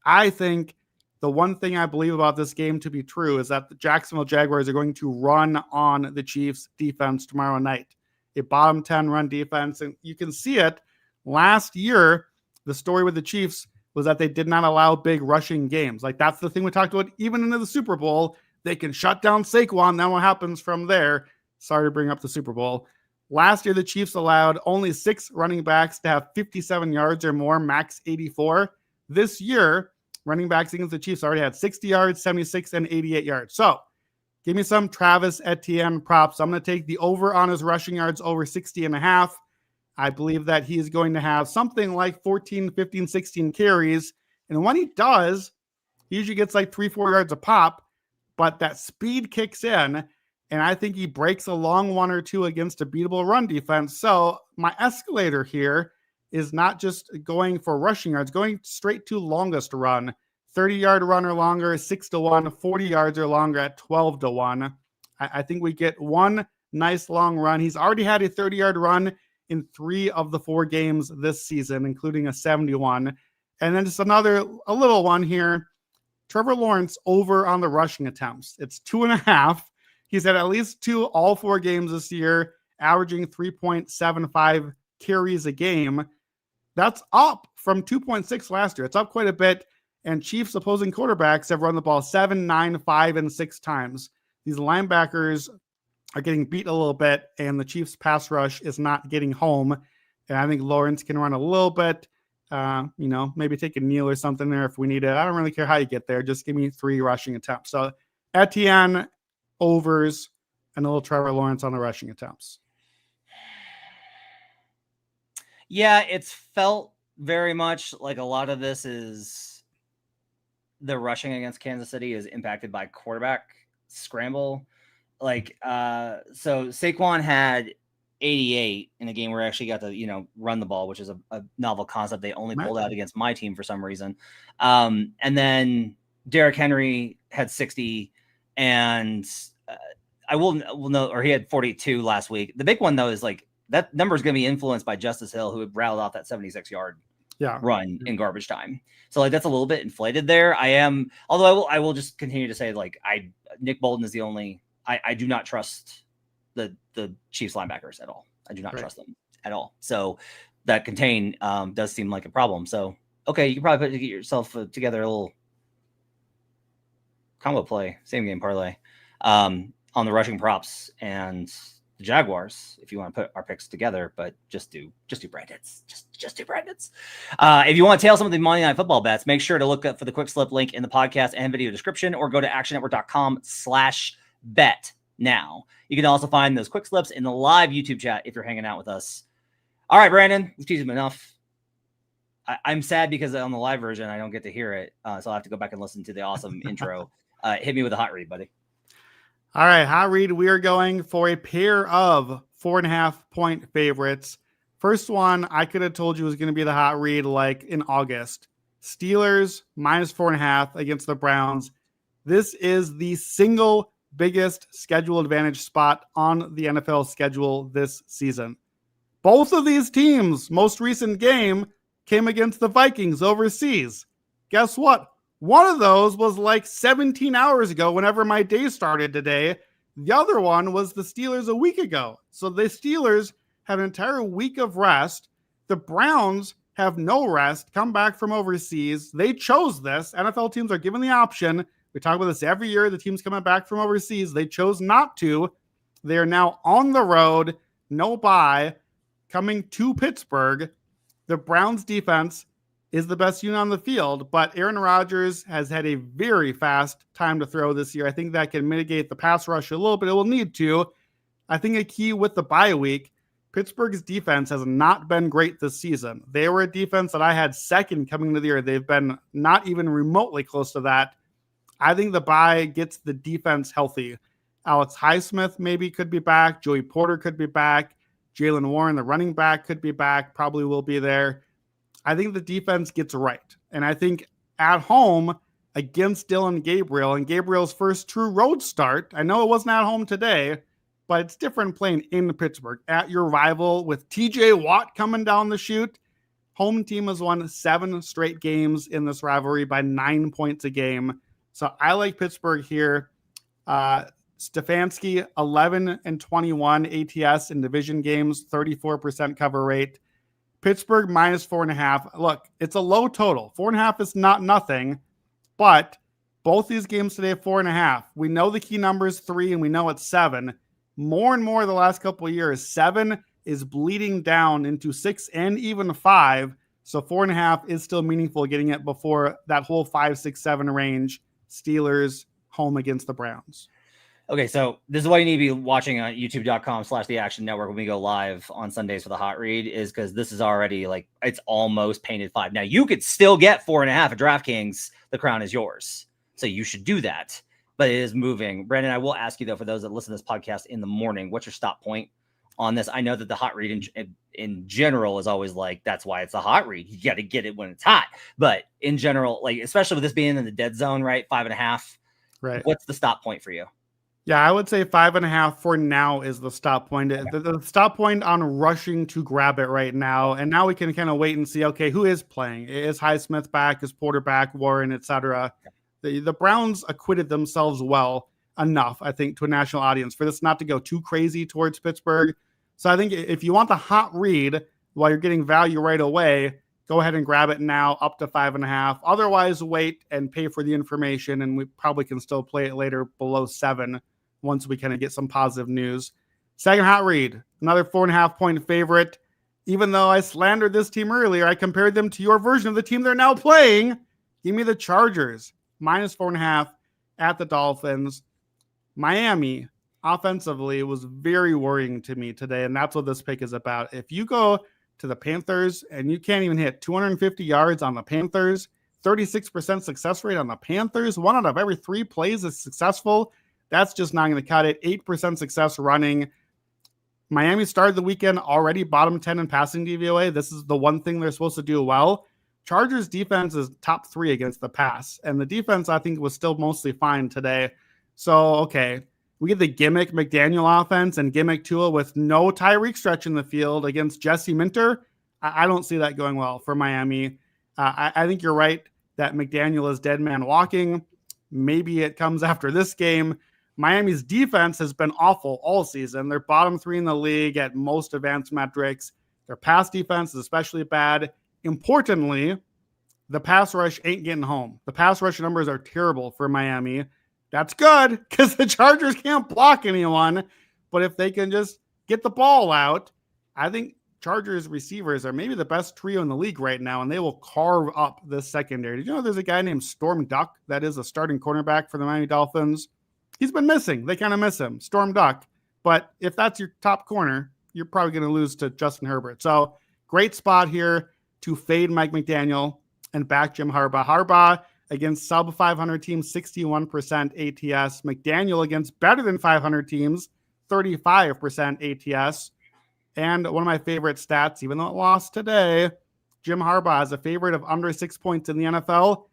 I think the one thing I believe about this game to be true is that the Jacksonville Jaguars are going to run on the Chiefs defense tomorrow night. A bottom 10 run defense. And you can see it last year. The story with the Chiefs was that they did not allow big rushing games. Like, that's the thing we talked about even into the Super Bowl. They can shut down Saquon. Then what happens from there? Sorry to bring up the Super Bowl. Last year, the Chiefs allowed only 6 running backs to have 57 yards or more, max 84. This year, running backs against the Chiefs already had 60 yards, 76, and 88 yards. So give me some Travis Etienne props. I'm going to take the over on his rushing yards, over 60.5. I believe that he is going to have something like 14, 15, 16 carries. And when he does, he usually gets like 3-4 yards a pop, but that speed kicks in. And I think he breaks a long 1 or 2 against a beatable run defense. So my escalator here is not just going for rushing yards, going straight to longest run. 30-yard run or longer, 6-1, 40 yards or longer at 12-1. I think we get one nice long run. He's already had a 30-yard run in 3 of the 4 games this season, including a 71. And then just a little one here. Trevor Lawrence over on the rushing attempts. It's 2.5. He's had at least 2 all 4 games this year. averaging 3.75 carries a game. That's up from 2.6 last year. It's up quite a bit. And Chiefs opposing quarterbacks have run the ball 7, 9, 5, and 6 times. These linebackers are getting beat a little bit, and the Chiefs pass rush is not getting home. And I think Lawrence can run a little bit, maybe take a kneel or something there if we need it. I don't really care how you get there. Just give me 3 rushing attempts. So Etienne, overs, and a little Trevor Lawrence on the rushing attempts. Yeah, it's felt very much like a lot of this is the rushing against Kansas City is impacted by quarterback scramble. So Saquon had 88 in a game where I actually got to, run the ball, which is a novel concept they only pulled out against my team for some reason. And then Derrick Henry had 60, and I will know, or he had 42 last week. The big one, though, is like that number is going to be influenced by Justice Hill, who had rattled off that 76-yard run in garbage time. So like that's a little bit inflated there. Although I will just continue to say Nick Bolton is the only. I do not trust the Chiefs linebackers at all. I do not trust them at all. So that contain does seem like a problem. So okay, you can probably get yourself together a little combo play, same game parlay on the rushing props and the Jaguars if you want to put our picks together, but just do Brandon's. Just do Brandon's. If you want to tail some of the Monday Night Football bets, make sure to look up for the quick slip link in the podcast and video description, or go to actionnetwork.com/bet now. You can also find those quick slips in the live YouTube chat if you're hanging out with us. All right, Brandon, we've teased him enough. I'm sad because on the live version I don't get to hear it, so I'll have to go back and listen to the awesome intro. Hit me with a hot read, buddy. All right, hot read. We are going for a pair of 4.5-point favorites. First one, I could have told you was going to be the hot read like in August. Steelers -4.5 against the Browns. This is the single biggest schedule advantage spot on the NFL schedule this season. Both of these teams' most recent game came against the Vikings overseas. Guess what? One of those was like 17 hours ago whenever my day started today. The other one was the Steelers a week ago. So the Steelers have an entire week of rest. The Browns have no rest, come back from overseas. They chose this. NFL teams are given the option. We talk about this every year. The teams coming back from overseas, they chose not to. They are now on the road, no bye, coming to Pittsburgh. The Browns defense is the best unit on the field, but Aaron Rodgers has had a very fast time to throw this year. I think that can mitigate the pass rush a little bit. It will need to. I think a key with the bye week, Pittsburgh's defense has not been great this season. They were a defense that I had second coming into the year. They've been not even remotely close to that. I think the bye gets the defense healthy. Alex Highsmith maybe could be back. Joey Porter could be back. Jaylen Warren, the running back, could be back, probably will be there. I think the defense gets right. And I think at home against Dylan Gabriel, and Gabriel's first true road start, I know it wasn't at home today, but it's different playing in Pittsburgh at your rival with TJ Watt coming down the chute. Home team has won 7 straight games in this rivalry by 9 points a game. So I like Pittsburgh here. Stefanski, 11-21 ATS in division games, 34% cover rate. Pittsburgh -4.5. Look, it's a low total. 4.5 is not nothing, but both these games today, 4.5. We know the key number is 3, and we know it's 7. More and more the last couple of years, 7 is bleeding down into 6 and even 5. So 4.5 is still meaningful, getting it before that whole 5, 6, 7 range. Steelers home against the Browns. Okay, so this is why you need to be watching on youtube.com/the Action Network when we go live on Sundays for the hot read, is because this is already like, it's almost painted 5. Now you could still get 4.5 at DraftKings. The crown is yours. So you should do that, but it is moving. Brandon, I will ask you though, for those that listen to this podcast in the morning, what's your stop point on this? I know that the hot read in general is always like, that's why it's a hot read. You got to get it when it's hot. But in general, like, especially with this being in the dead zone, right? 5.5. Right. What's the stop point for you? Yeah, I would say 5.5 for now is the stop point. Okay. The stop point on rushing to grab it right now. And now we can kind of wait and see, okay, who is playing? Is Highsmith back? Is Porter back? Warren, etc. The Browns acquitted themselves well enough, I think, to a national audience for this not to go too crazy towards Pittsburgh. So I think if you want the hot read while you're getting value right away, go ahead and grab it now up to 5.5. Otherwise, wait and pay for the information, and we probably can still play it later below 7 once we kind of get some positive news. Second hot read, another 4.5 point favorite. Even though I slandered this team earlier, I compared them to your version of the team they're now playing. Give me the Chargers, minus 4.5 at the Dolphins. Miami, offensively, was very worrying to me today, and that's what this pick is about. If you go to the Panthers and you can't even hit 250 yards on the Panthers, 36% success rate on the Panthers, 1 out of every 3 plays is successful, that's just not going to cut it. 8% success running. Miami started the weekend already bottom 10 in passing DVOA. This is the one thing they're supposed to do well. Chargers defense is top 3 against the pass, and the defense I think was still mostly fine today. So, okay, we get the gimmick McDaniel offense and gimmick Tua with no Tyreek stretch in the field against Jesse Minter. I don't see that going well for Miami. I think you're right that McDaniel is dead man walking. Maybe it comes after this game. Miami's defense has been awful all season. They're bottom 3 in the league at most advanced metrics. Their pass defense is especially bad. Importantly, the pass rush ain't getting home. The pass rush numbers are terrible for Miami. That's good because the Chargers can't block anyone. But if they can just get the ball out, I think Chargers receivers are maybe the best trio in the league right now, and they will carve up this secondary. Did you know there's a guy named Storm Duck that is a starting cornerback for the Miami Dolphins? He's been missing. They kind of miss him, Storm Duck. But if that's your top corner, you're probably going to lose to Justin Herbert. So great spot here to fade Mike McDaniel and back Jim Harbaugh. Harbaugh against sub 500 teams, 61% ATS. McDaniel against better than 500 teams, 35% ATS. And one of my favorite stats, even though it lost today, Jim Harbaugh is a favorite of under 6 points in the NFL,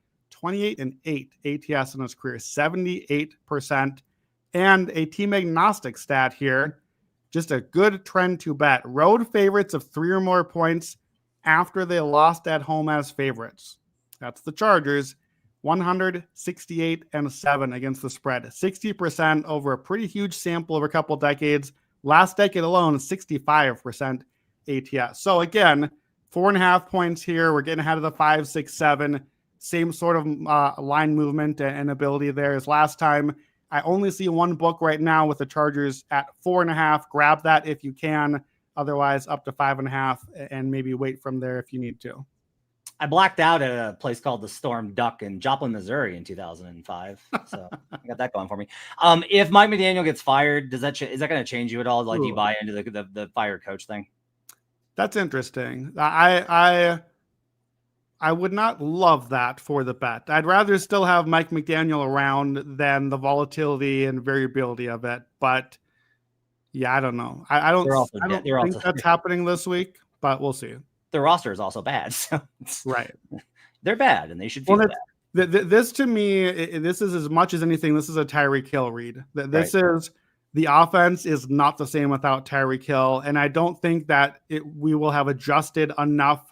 28-8 ATS in his career, 78%. And a team agnostic stat here, just a good trend to bet. Road favorites of 3 or more points after they lost at home as favorites. That's the Chargers, 168-7 against the spread, 60% over a pretty huge sample over a couple decades. Last decade alone, 65% ATS. So again, 4.5 points here. We're getting ahead of the 5, 6, 7. Same sort of line movement and ability there as last time. I only see one book right now with the Chargers at 4.5. Grab that if you can. Otherwise, up to 5.5, and maybe wait from there if you need to. I blacked out at a place called the Storm Duck in Joplin, Missouri in 2005. So I got that going for me. If Mike McDaniel gets fired, is that going to change you at all? Like, do you buy into the fired coach thing? That's interesting. I would not love that for the bet. I'd rather still have Mike McDaniel around than the volatility and variability of it. But yeah, I don't know. I don't think that's happening this week, but we'll see. The roster is also bad. So right. They're bad, and they should feel bad. This to me, this is as much as anything, this is a Tyreek Hill read. This is the offense is not the same without Tyreek Hill, and I don't think that we will have adjusted enough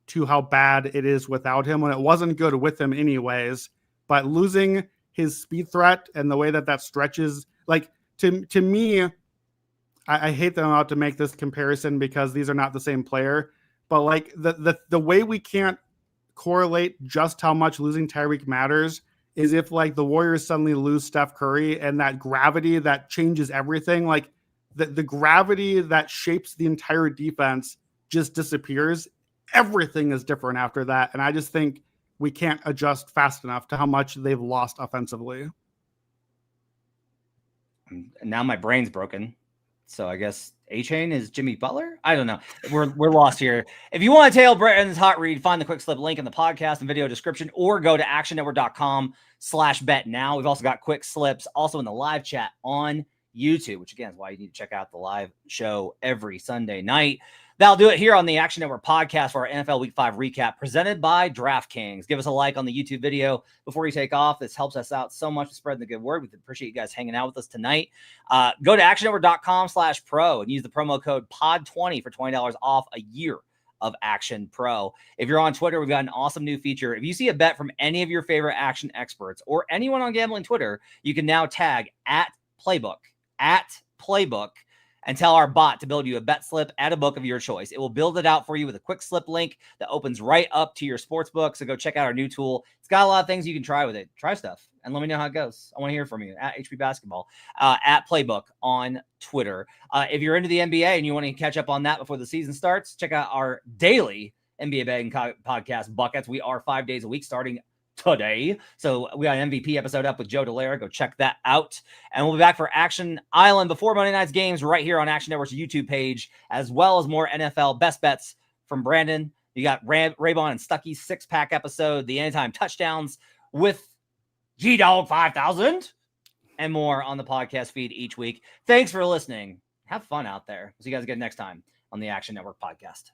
to how bad it is without him when it wasn't good with him anyways. But losing his speed threat and the way that stretches, like to me, I hate that I'm about to make this comparison because these are not the same player. But like the way we can't correlate just how much losing Tyreek matters is if like the Warriors suddenly lose Steph Curry and that gravity that changes everything, like the gravity that shapes the entire defense just disappears. Everything is different after that. And I just think we can't adjust fast enough to how much they've lost offensively. Now my brain's broken. So I guess A-Chain is Jimmy Butler? I don't know. We're lost here. If you want to tail Britain's hot read, find the quick slip link in the podcast and video description, or go to actionnetwork.com/bet now. We've also got quick slips also in the live chat on YouTube, which again is why you need to check out the live show every Sunday night. That'll do it here on the Action Network podcast for our NFL Week 5 recap presented by DraftKings. Give us a like on the YouTube video before you take off. This helps us out so much with spreading the good word. We appreciate you guys hanging out with us tonight. Go to actionnetwork.com/pro and use the promo code POD20 for $20 off a year of Action Pro. If you're on Twitter, we've got an awesome new feature. If you see a bet from any of your favorite action experts or anyone on gambling Twitter, you can now tag @Playbook. and tell our bot to build you a bet slip and a book of your choice. It will build it out for you with a quick slip link that opens right up to your sports book. So go check out our new tool. It's got a lot of things you can try with it. Try stuff and let me know how it goes. I want to hear from you at HB Basketball, at Playbook on Twitter. If you're into the NBA and you want to catch up on that before the season starts, check out our daily NBA betting podcast, Buckets. We are 5 days a week starting today. So we got an MVP episode up with Joe Dallaire. Go check that out. And we'll be back for Action Island before Monday night's games right here on Action Network's YouTube page, as well as more NFL best bets from Brandon. You got Raybon and Stucky's 6-pack episode, the Anytime Touchdowns with G-Dog 5000, and more on the podcast feed each week. Thanks for listening. Have fun out there. See you guys again next time on the Action Network podcast.